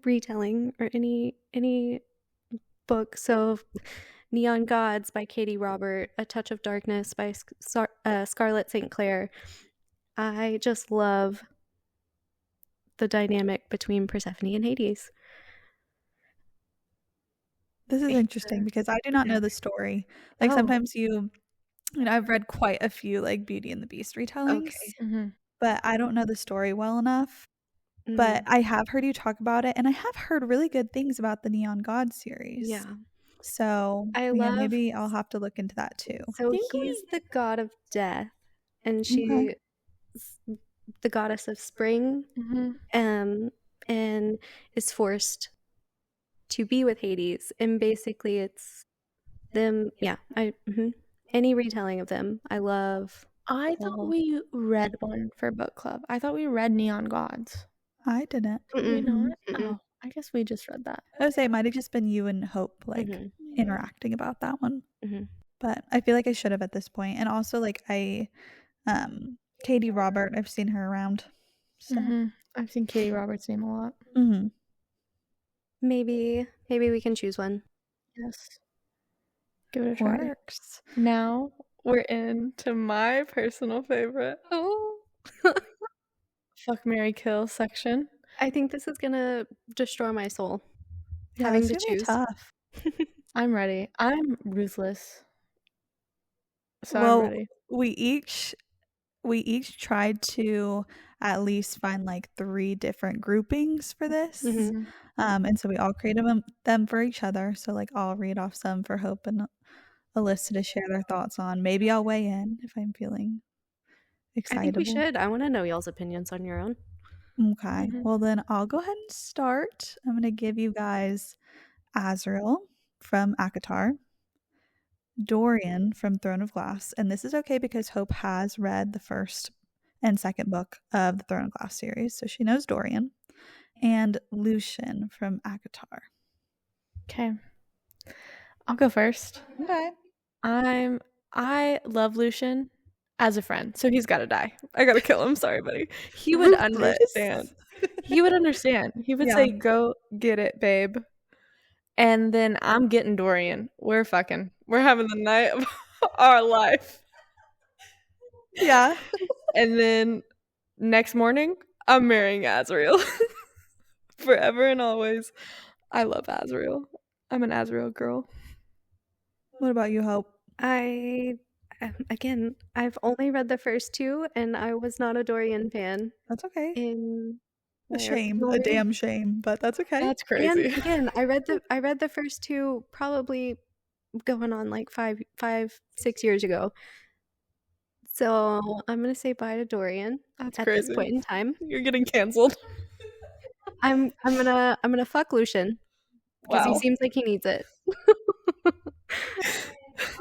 retelling or any book. So Neon Gods by Katie Robert, A Touch of Darkness by Scarlett St. Clair. I just love the dynamic between Persephone and Hades. This is interesting because I do not know the story. Like, Oh. sometimes I've read quite a few like Beauty and the Beast retellings, Okay. Mhm. but I don't know the story well enough. But Mm, I have heard you talk about it, and I have heard really good things about the Neon God series. yeah. So, I yeah, love maybe I'll have to look into that too. So think he's the god of death, and Okay. she's the goddess of spring, Mhm. and is forced to be with Hades. And basically, it's them. Yeah, any retelling of them, I love. I thought all. we read one for book club. I thought we read Neon Gods. I didn't. Did we not? Mm-mm. Oh, I guess we just read that. I would say it might have just been you and Hope like Mhm. interacting about that one. Mhm. But I feel like I should have at this point. And also like Katie Robert, I've seen her around. So I've seen Katie Roberts' name a lot. Maybe we can choose one. Yes. Give it a try. Works. Now we're into my personal favorite. Oh, Fuck, Marry, Kill section. I think this is gonna destroy my soul. Yeah, having it's to gonna be choose. tough. I'm ready. I'm ruthless. So Well, I'm ready. we each tried to at least find like 3 different groupings for this. Mhm. And so we all created them for each other. So like I'll read off some for Hope and Alyssa to share their thoughts on. Maybe I'll weigh in if I'm feeling I think we excitable. should. I want to know y'all's opinions on your own. Okay. Well, then I'll go ahead and start. I'm going to give you guys Azrael from Akatar, Dorian from Throne of Glass, and this is okay because Hope has read the first and second book of the Throne of Glass series, so she knows Dorian, and Lucian from Akatar. Okay. I'll go first. Okay. I love Lucian as a friend, so he's gotta die. I gotta kill him. Sorry, buddy. He would understand. He would understand. He would Yeah. say, "Go get it, babe." And then I'm getting Dorian. We're fucking. We're having the night of our life. Yeah. And then next morning, I'm marrying Azrael. Forever and always. I love Azrael. I'm an Azrael girl. What about you, Hope? Again, I've only read the first 2, and I was not a Dorian fan. That's okay. In A shame, a damn shame, but that's okay. That's crazy. And again, I read the first 2 probably going on like 5, 6 years ago. So I'm gonna say bye to Dorian That's at crazy. this point in time. You're getting canceled. I'm gonna fuck Lucian because he Wow. seems like he needs it.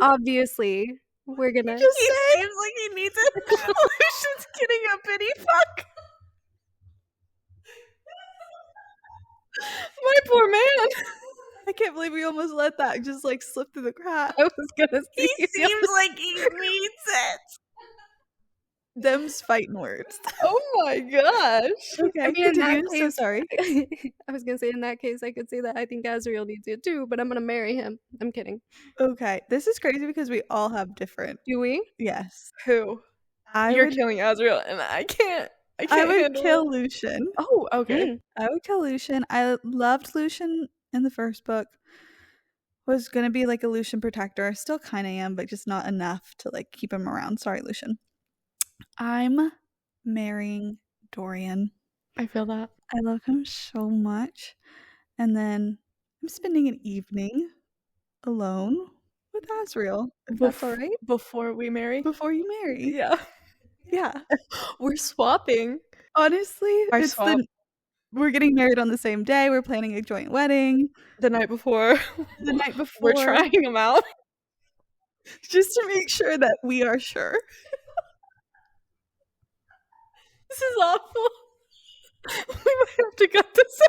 Obviously, we're gonna. He seems like he needs it. Lucian's getting a pity fuck. My poor man. I can't believe we almost let that just like slip through the cracks. I was gonna say He seems like he needs it. Them's fighting words. Oh my gosh. Okay, I mean, in that continue. So case, sorry. I was gonna say in that case, I could say that I think Azrael needs it too, but I'm gonna marry him. I'm kidding. Okay, this is crazy because we all have different. Do we? Yes, Who? You're killing Azrael, and I can't. I would handle kill it. Lucian. Oh, okay. Mm. I would kill Lucian. I loved Lucian in the first book. Was gonna be like a Lucian protector. I still kind of am, but just not enough to like keep him around. Sorry, Lucian. I'm marrying Dorian. I feel that. I love him so much. And then I'm spending an evening alone with Azrael. If that's all right. Before we marry? Before you marry. Yeah. Yeah. We're swapping. Honestly, Our it's swap. we're getting married on the same day. We're planning a joint wedding The night before. the night We're before. trying them out. Just to make sure that we are sure. This is awful. We might have to cut this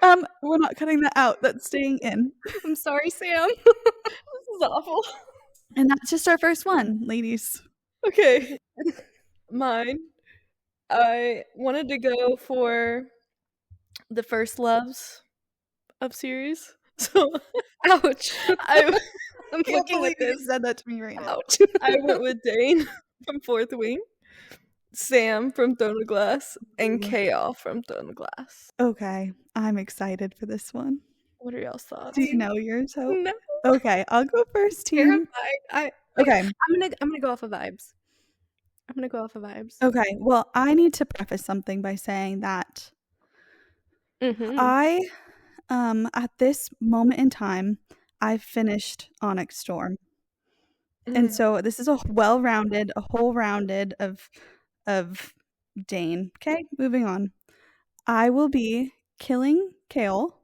out. We're not cutting that out. That's staying in. I'm sorry, Sam. This is awful. And that's just our first one, ladies. Okay. Mine. I wanted to go for the first loves of series. So Ouch. I'm I'm Can't looking believe at you this. just said that to me right now. Ouch. I went with Dane from Fourth Wing, Sam from Throne of Glass, and Kale from Throne of Glass. Okay, I'm excited for this one. What are y'all's thoughts? Do you know yours, Hope? No. Okay, I'll go first here. Okay. I'm gonna go off of vibes. I'm gonna go off of vibes. Okay. Well, I need to preface something by saying that Mm-hmm. I, at this moment in time, I've finished Onyx Storm, and so this is a whole rounded of Dane. Okay, moving on. I will be killing Kale,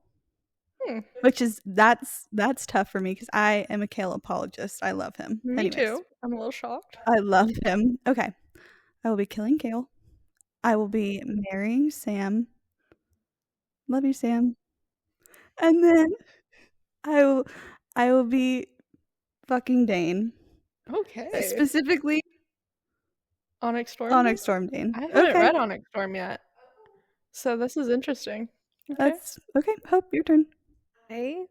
which is that's tough for me because I am a Kale apologist. I love him. Me Anyways, too. I'm a little shocked. I love him. Okay, I will be killing Kale. I will be marrying Sam. Love you, Sam. And then I will be fucking Dane. Okay. Specifically Onyx Storm. Onyx Storm Dane. I haven't read Onyx Storm yet, so this is interesting. Okay. That's okay. Hope, your turn. I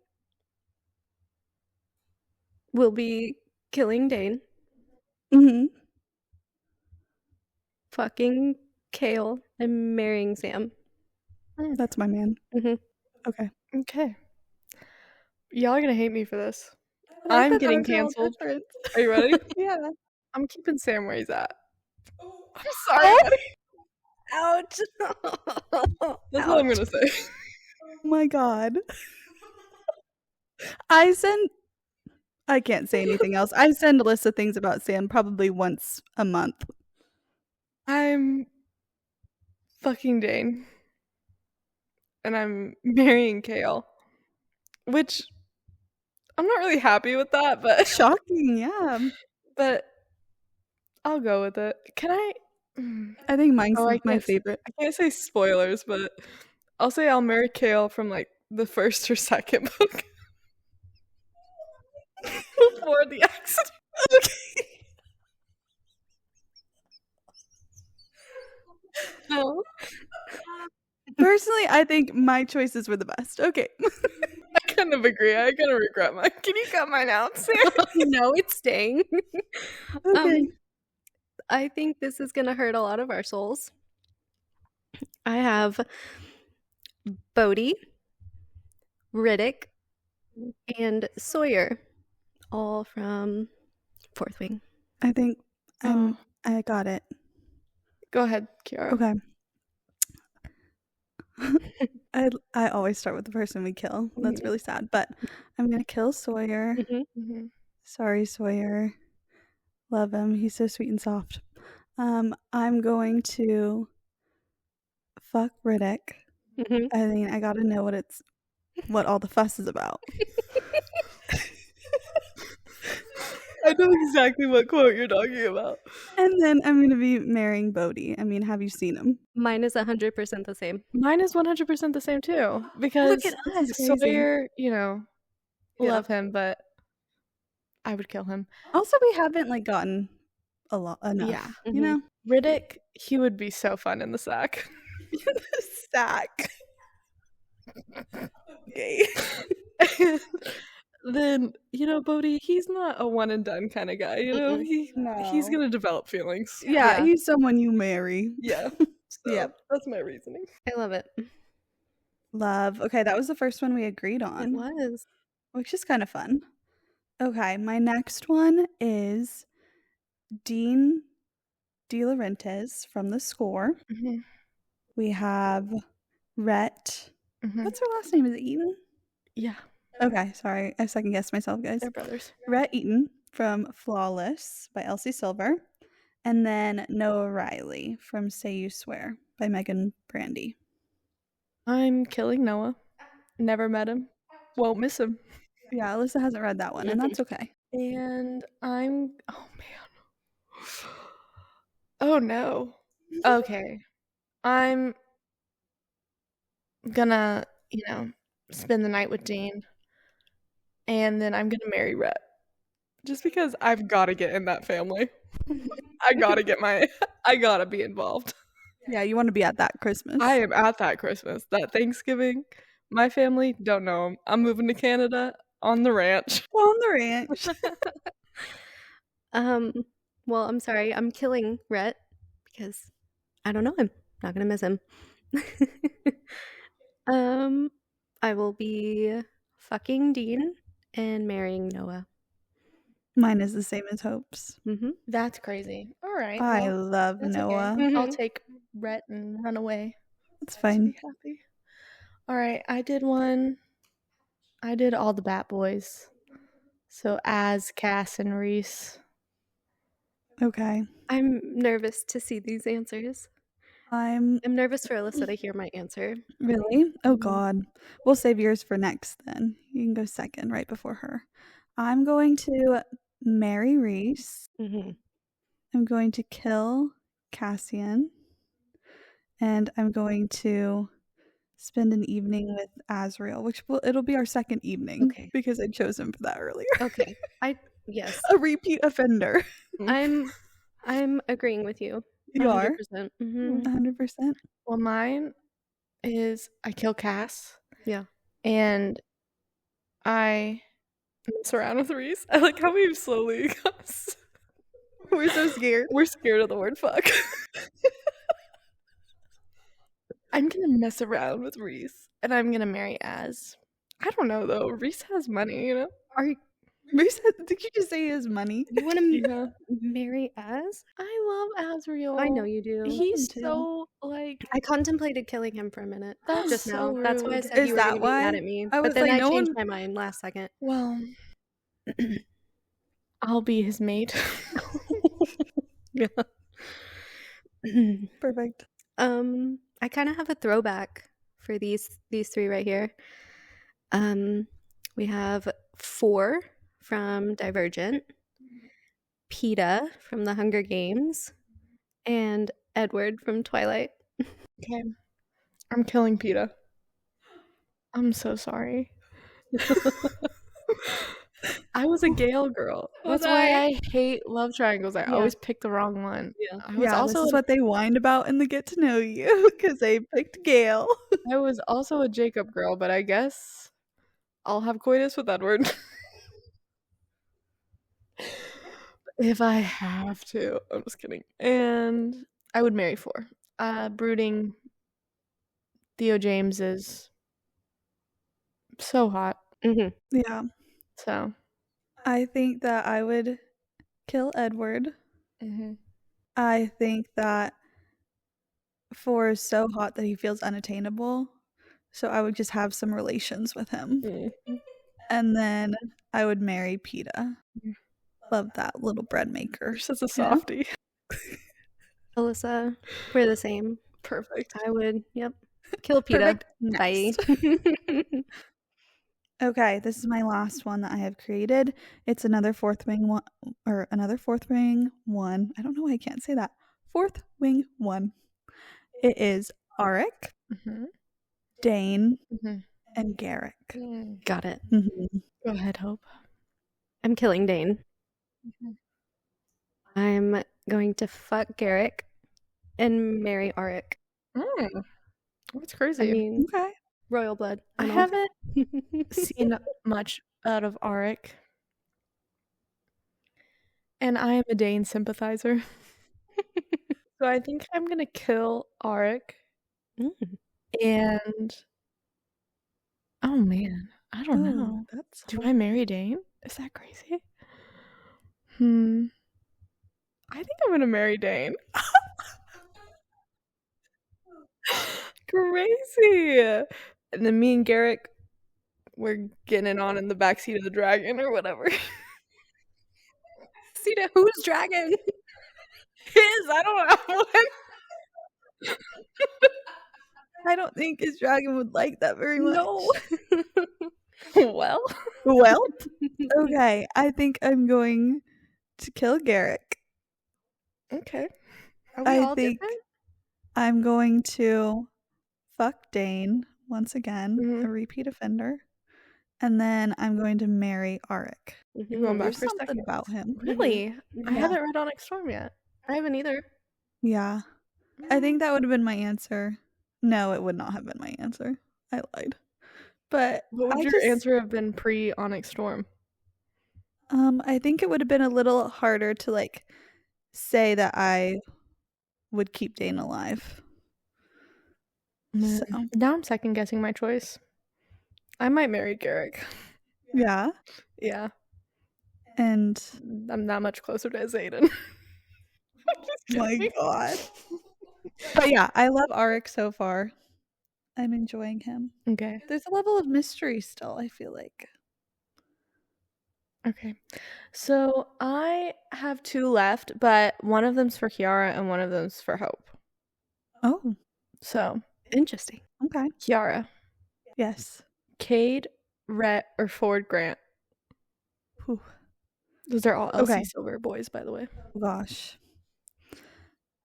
will be killing Dane, Mm-hmm. fucking Kale, and marrying Sam. That's my man. Mm-hmm. Okay. Okay. Y'all are gonna hate me for this. I'm getting canceled. Are you ready? Yeah. I'm keeping Sam where he's at. I'm sorry, buddy. Ouch. That's all I'm gonna say. Oh my god. I can't say anything else. I send a list of things about Sam probably once a month. I'm fucking Dane. And I'm marrying Kale. Which I'm not really happy with that, but Shocking, yeah. but I'll go with it. Can I I think mine's I my can't favorite. I can't say spoilers, but I'll say I'll marry Kale from like the first or second book. Before the accident. Okay. No. Personally, I think my choices were the best. Okay. I kind of agree. I kind of regret mine. Can you cut mine out, Sam? No, it's staying. Okay. I think this is gonna hurt a lot of our souls. I have Bodhi, Riddick, and Sawyer, all from Fourth Wing. I think I got it. Go ahead, Kiara. Okay. I always start with the person we kill. That's really sad. But I'm gonna kill Sawyer. Mm-hmm. Sorry, Sawyer. Love him. He's so sweet and soft. I'm going to fuck Riddick. Mm-hmm. I mean, I gotta know what all the fuss is about. I know exactly what quote you're talking about. And then I'm gonna be marrying Bodhi. I mean, have you seen him? Mine is 100% the same. Mine is 100% the same too. Because Look at us. Sawyer, love Yeah. him, but I would kill him. Also, we haven't gotten a lot enough. Yeah. You know? Riddick, he would be so fun in the sack. The sack. Okay. Then, Bodhi, he's not a one and done kind of guy, No. He's gonna develop feelings. Yeah, he's someone you marry. Yeah. So, Yep. that's my reasoning. I love it. Love. Okay, that was the first one we agreed on. It was. Which is kind of fun. Okay, my next one is Dean De Laurentiis from The Score. Mhm. We have Rhett. Mhm. What's her last name? Is it Eaton? Yeah, Okay, sorry. I second guessed myself, guys. they're brothers. Rhett Eaton from Flawless by Elsie Silver. And then Noah Riley from Say You Swear. by Megan Brandy. I'm killing Noah. Never met him. Won't miss him. Yeah, Alyssa hasn't read that one, and that's okay. And oh man. Oh no. Okay. I'm gonna, spend the night with Dean. And then I'm gonna marry Rhett. Just because I've gotta get in that family. I gotta be involved. Yeah, you want to be at that Christmas. I am at that Christmas. That Thanksgiving. My family don't know him. I'm moving to Canada on the ranch. On the ranch. Well, I'm sorry. I'm killing Rhett because I don't know him. Not gonna miss him. I will be fucking Dean and marrying Noah. Mine is the same as Hope's. That's crazy. All right. I well, love that's Noah. okay. I'll take Rhett and run away. It's To fine. be happy. All right. I did one. I did all the Bat Boys. So Az, Cass, and Reese. Okay. I'm nervous to see these answers. I'm nervous for Alyssa to hear my answer. Really? Oh Mhm. God. We'll save yours for next then. You can go second right before her. I'm going to marry Reese. I'm going to kill Cassian. And I'm going to spend an evening with Azrael, which it'll be our second evening. Okay. Because I chose him for that earlier. Okay. Yes. A repeat offender. I'm agreeing with you. You are? 100%. 100%. Well, mine is I kill Cass. Yeah. And I mess around with Reese. I like how we've slowly We're so scared. We're scared of the word fuck. I'm gonna mess around with Reese, and I'm gonna marry Az. I don't know though. Reese has money, Reese, did you just say he has money? You want to marry Az? I love Azrael. I know you do. He's too. so like. I contemplated killing him for a minute. That's just so now. That's why I rude. said Is you were that going to be why? mad at me. I was But then like, I no changed one- my mind last second. Well, I'll be his mate. Yeah. Perfect. I kind of have a throwback for these three right here. We have 4 from Divergent, PETA from The Hunger Games, and Edward from Twilight. Okay. I'm killing PETA. I'm so sorry. I was a Gale girl. That's why I hate love triangles. I always pick the wrong one. Yeah. I was also this is what they whined about in the Get to Know You because they picked Gail. I was also a Jacob girl, but I guess I'll have coitus with Edward. If I have to. I'm just kidding. And I would marry 4. Brooding Theo James is so hot. Yeah. So I think that I would kill Edward. I think that 4 is so hot that he feels unattainable. So I would just have some relations with him. And then I would marry PETA. Love that little bread maker. You're such a softie. Alyssa, we're the same. Perfect. I would, kill PETA. Perfect. Bye. Next. Okay, this is my last one that I have created. It's another fourth wing one. I don't know why I can't say that. Fourth wing one. It is Arik, Dane, and Garrick. Got it. Go ahead, Hope. I'm killing Dane. I'm going to fuck Garrick and marry Arik. That's crazy. I mean, Okay. royal blood. I haven't seen much out of Arik. And I am a Dane sympathizer. So I think I'm going to kill Arik. And oh man, I don't know. Do I marry Dane? Is that crazy? I think I'm going to marry Dane. Crazy. And then me and Garrick, we're getting it on in the backseat of the dragon or whatever. Seat of whose dragon? His, I don't have one. I don't think his dragon would like that very much. No. Well. Well, okay. I think I'm going to kill Garrick. Okay. Are we I all think different? I'm going to fuck Dane once again, Mhm. a repeat offender. And then I'm going to marry Arik. You're going back There's for something second. about him. Really? I Yeah. haven't read Onyx Storm yet. I haven't either. Yeah. I think that would have been my answer. No, it would not have been my answer. I lied. But What would I your just answer have been pre Onyx Storm? I think it would have been a little harder to like say that I would keep Dane alive. So Now I'm second guessing my choice. I might marry Garrick. yeah. Yeah. And I'm that much closer to Zayden. my god. But yeah, I love Arik so far. I'm enjoying him. Okay. There's a level of mystery still, I feel like. Okay. So I have 2 left, but one of them's for Kiara and one of them's for Hope. Oh, So, Interesting. okay. Kiara, Yes. Cade, Rhett, or Ford Grant? Whew. Those are all Okay. LC Silver boys, by the way. Oh, gosh.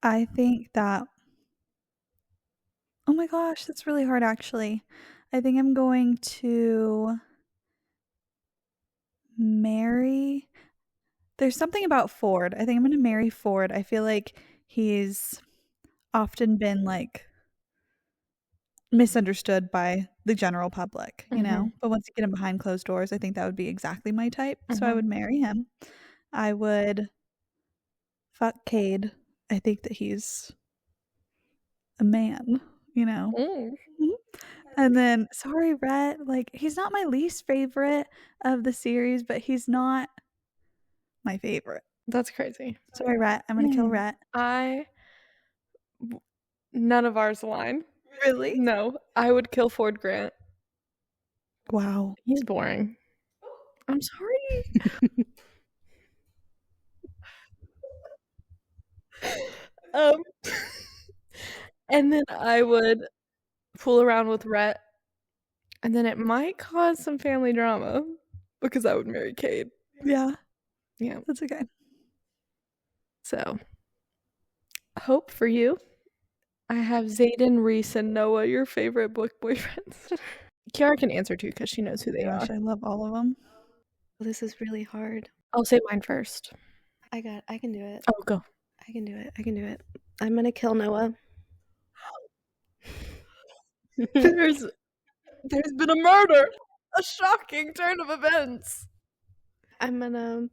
I think that oh my gosh, that's really hard actually. I think I'm going to marry there's something about Ford. I think I'm going to marry Ford. I feel like he's often been like misunderstood by the general public, you know? But once you get him behind closed doors, I think that would be exactly my type. So I would marry him. I would fuck Cade. I think that he's a man, you know? Mm, And then, sorry, Rhett, like, he's not my least favorite of the series, but he's not my favorite. that's crazy. Sorry, Rhett. I'm gonna kill Rhett. None of ours align. Really? No, I would kill Ford Grant. Wow. He's boring. I'm sorry. Um, and then I would fool around with Rhett, and then it might cause some family drama because I would marry Cade. Yeah, Yeah. that's okay. So, hope for you. I have Zayden, Reese, and Noah, your favorite book boyfriends. Kiara can answer too because she knows who they Gosh, are. I love all of them. This is really hard. I'll say mine first. I can do it. Oh, go. I can do it. I can do it. I'm gonna kill Noah. There's been a murder. A shocking turn of events. I'm gonna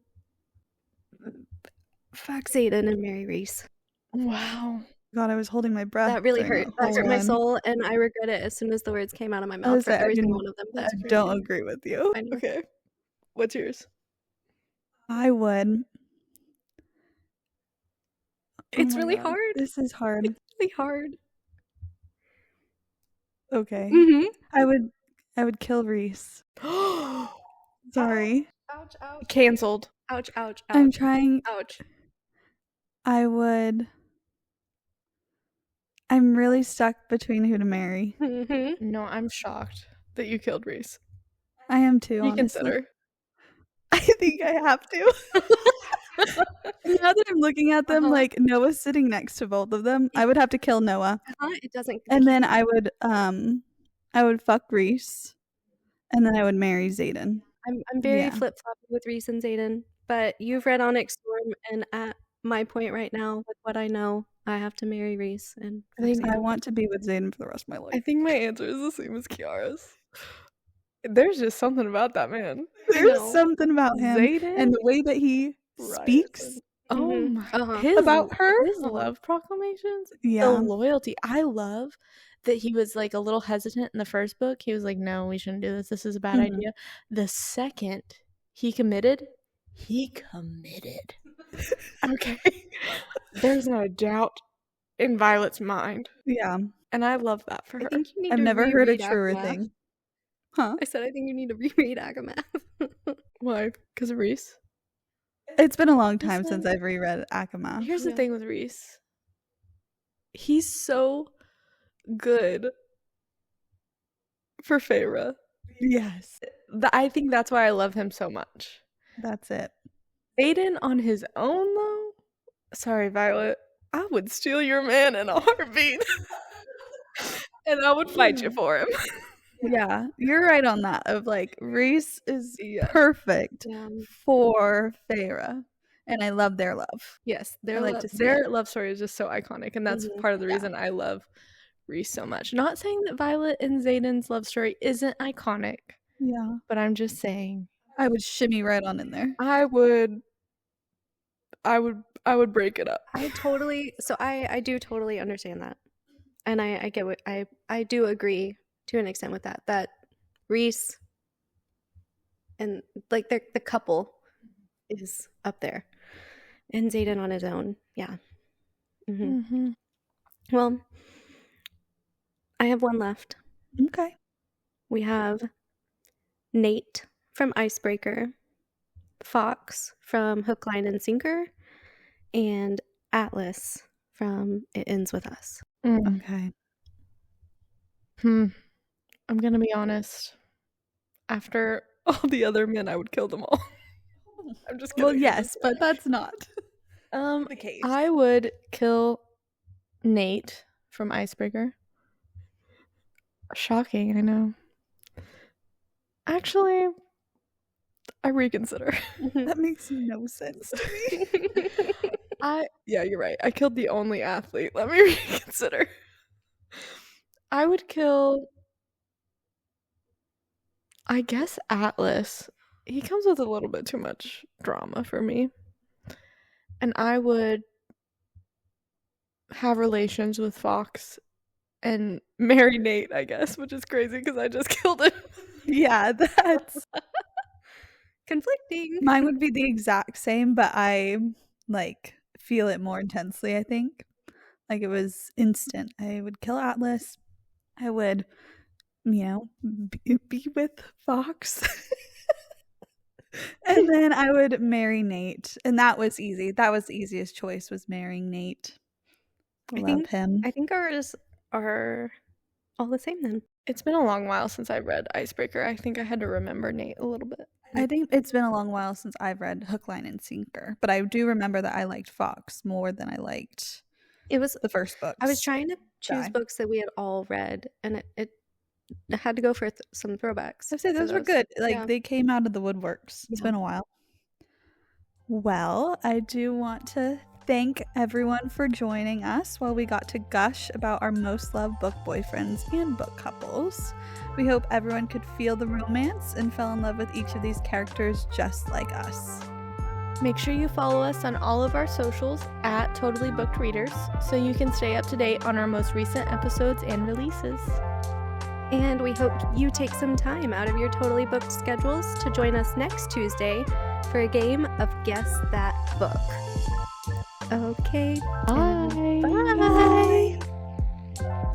fuck Zayden and marry Reese. Wow. God, I was holding my breath. That really during hurt. That whole hurt my one. soul, and I regret it as soon as the words came out of my I mouth was for like, every single one of them. I That's don't crazy. agree with you. I know. Okay. What's yours? I would. It's Oh my really God, hard. This is hard. It's really hard. Okay. Mm-hmm. I would kill Reese. Sorry. Ouch, ouch. Cancelled. Ouch, ouch, ouch. I'm trying. Ouch. I'm really stuck between who to marry. Mm-hmm. No, I'm shocked that you killed Reese. I am too, honestly. Reconsider. I think I have to. Now that I'm looking at them, like Noah's sitting next to both of them, I would have to kill Noah. It doesn't. And then I would fuck Reese. And then I would marry Zayden. I'm very Yeah. flip-floppy with Reese and Zayden, but you've read Onyx Storm, and at my point right now, with what I know, I have to marry Reese. And I want to be with Zayden for the rest of my life. I think my answer is the same as Kiara's. There's just something about that man. There's something about him Zayden and the way that he speaks. Ryerson. Oh my! About her? his love proclamations, Yeah. the loyalty. I love that he was like a little hesitant in the first book. He was like, "No, we shouldn't do this. This is a bad idea." The second he committed, he committed. Okay, there's no doubt in Violet's mind, Yeah. and I love that for I her. think you need I've to never heard a reread truer Akamath. thing. Huh? I said I think you need to reread Akamath. Why? Because of Reese. It's been a long time Listen, since I've reread Akamath. Here's the Yeah. thing with Reese. he's so good for Feyre. Yes, I think that's why I love him so much. that's it. Aiden on his own, though? Sorry, Violet. I would steal your man in a heartbeat. And I would fight you for him. Yeah, you're right on that. Of like, Reese is Yes. perfect Yeah. for Feyre, and I love their love. Yes, I like to see their it. love story is just so iconic, and that's Mhm. part of the Yeah. reason I love Reese so much. Not saying that Violet and Zayden's love story isn't iconic, Yeah, but I'm just saying I would shimmy right on in there. I would break it up. I do totally understand that. And I get what I do agree to an extent with that Reese and like the couple is up there. And Zayden on his own. Yeah. Mm-hmm. Well, I have one left. Okay. We have Nate from Icebreaker, Fox from Hook, Line, and Sinker, and Atlas from It Ends With Us. Okay. I'm gonna be honest. After all the other men, I would kill them all. I'm just kidding. Well, yes, but that's not the case. I would kill Nate from Icebreaker. Shocking, I know. Actually, I reconsider. That makes no sense to me. Yeah, you're right. I killed the only athlete. Let me reconsider. I would kill, I guess, Atlas. He comes with a little bit too much drama for me. And I would have relations with Fox and marry Nate, I guess, which is crazy because I just killed him. Yeah, that's Conflicting. mine would be the exact same, but I like feel it more intensely, I think. Like it was instant. I would kill Atlas. I would, be with Fox. And then I would marry Nate. And that was easy. That was the easiest choice, was marrying Nate. I love him. I think ours are all the same then. It's been a long while since I read Icebreaker. I think I had to remember Nate a little bit. I think it's been a long while since I've read Hook, Line, and Sinker, but I do remember that I liked Fox more than I liked It was the first books. I was trying to choose Die. books that we had all read, and it had to go for some throwbacks. I say for those were good. Like Yeah. they came out of the woodworks. It's Yeah. been a while. Well, I do want to thank everyone for joining us while we got to gush about our most loved book boyfriends and book couples. We hope everyone could feel the romance and fell in love with each of these characters just like us. Make sure you follow us on all of our socials at Totally Booked Readers so you can stay up to date on our most recent episodes and releases. And we hope you take some time out of your totally booked schedules to join us next Tuesday for a game of Guess That Book. Okay. Bye. Bye.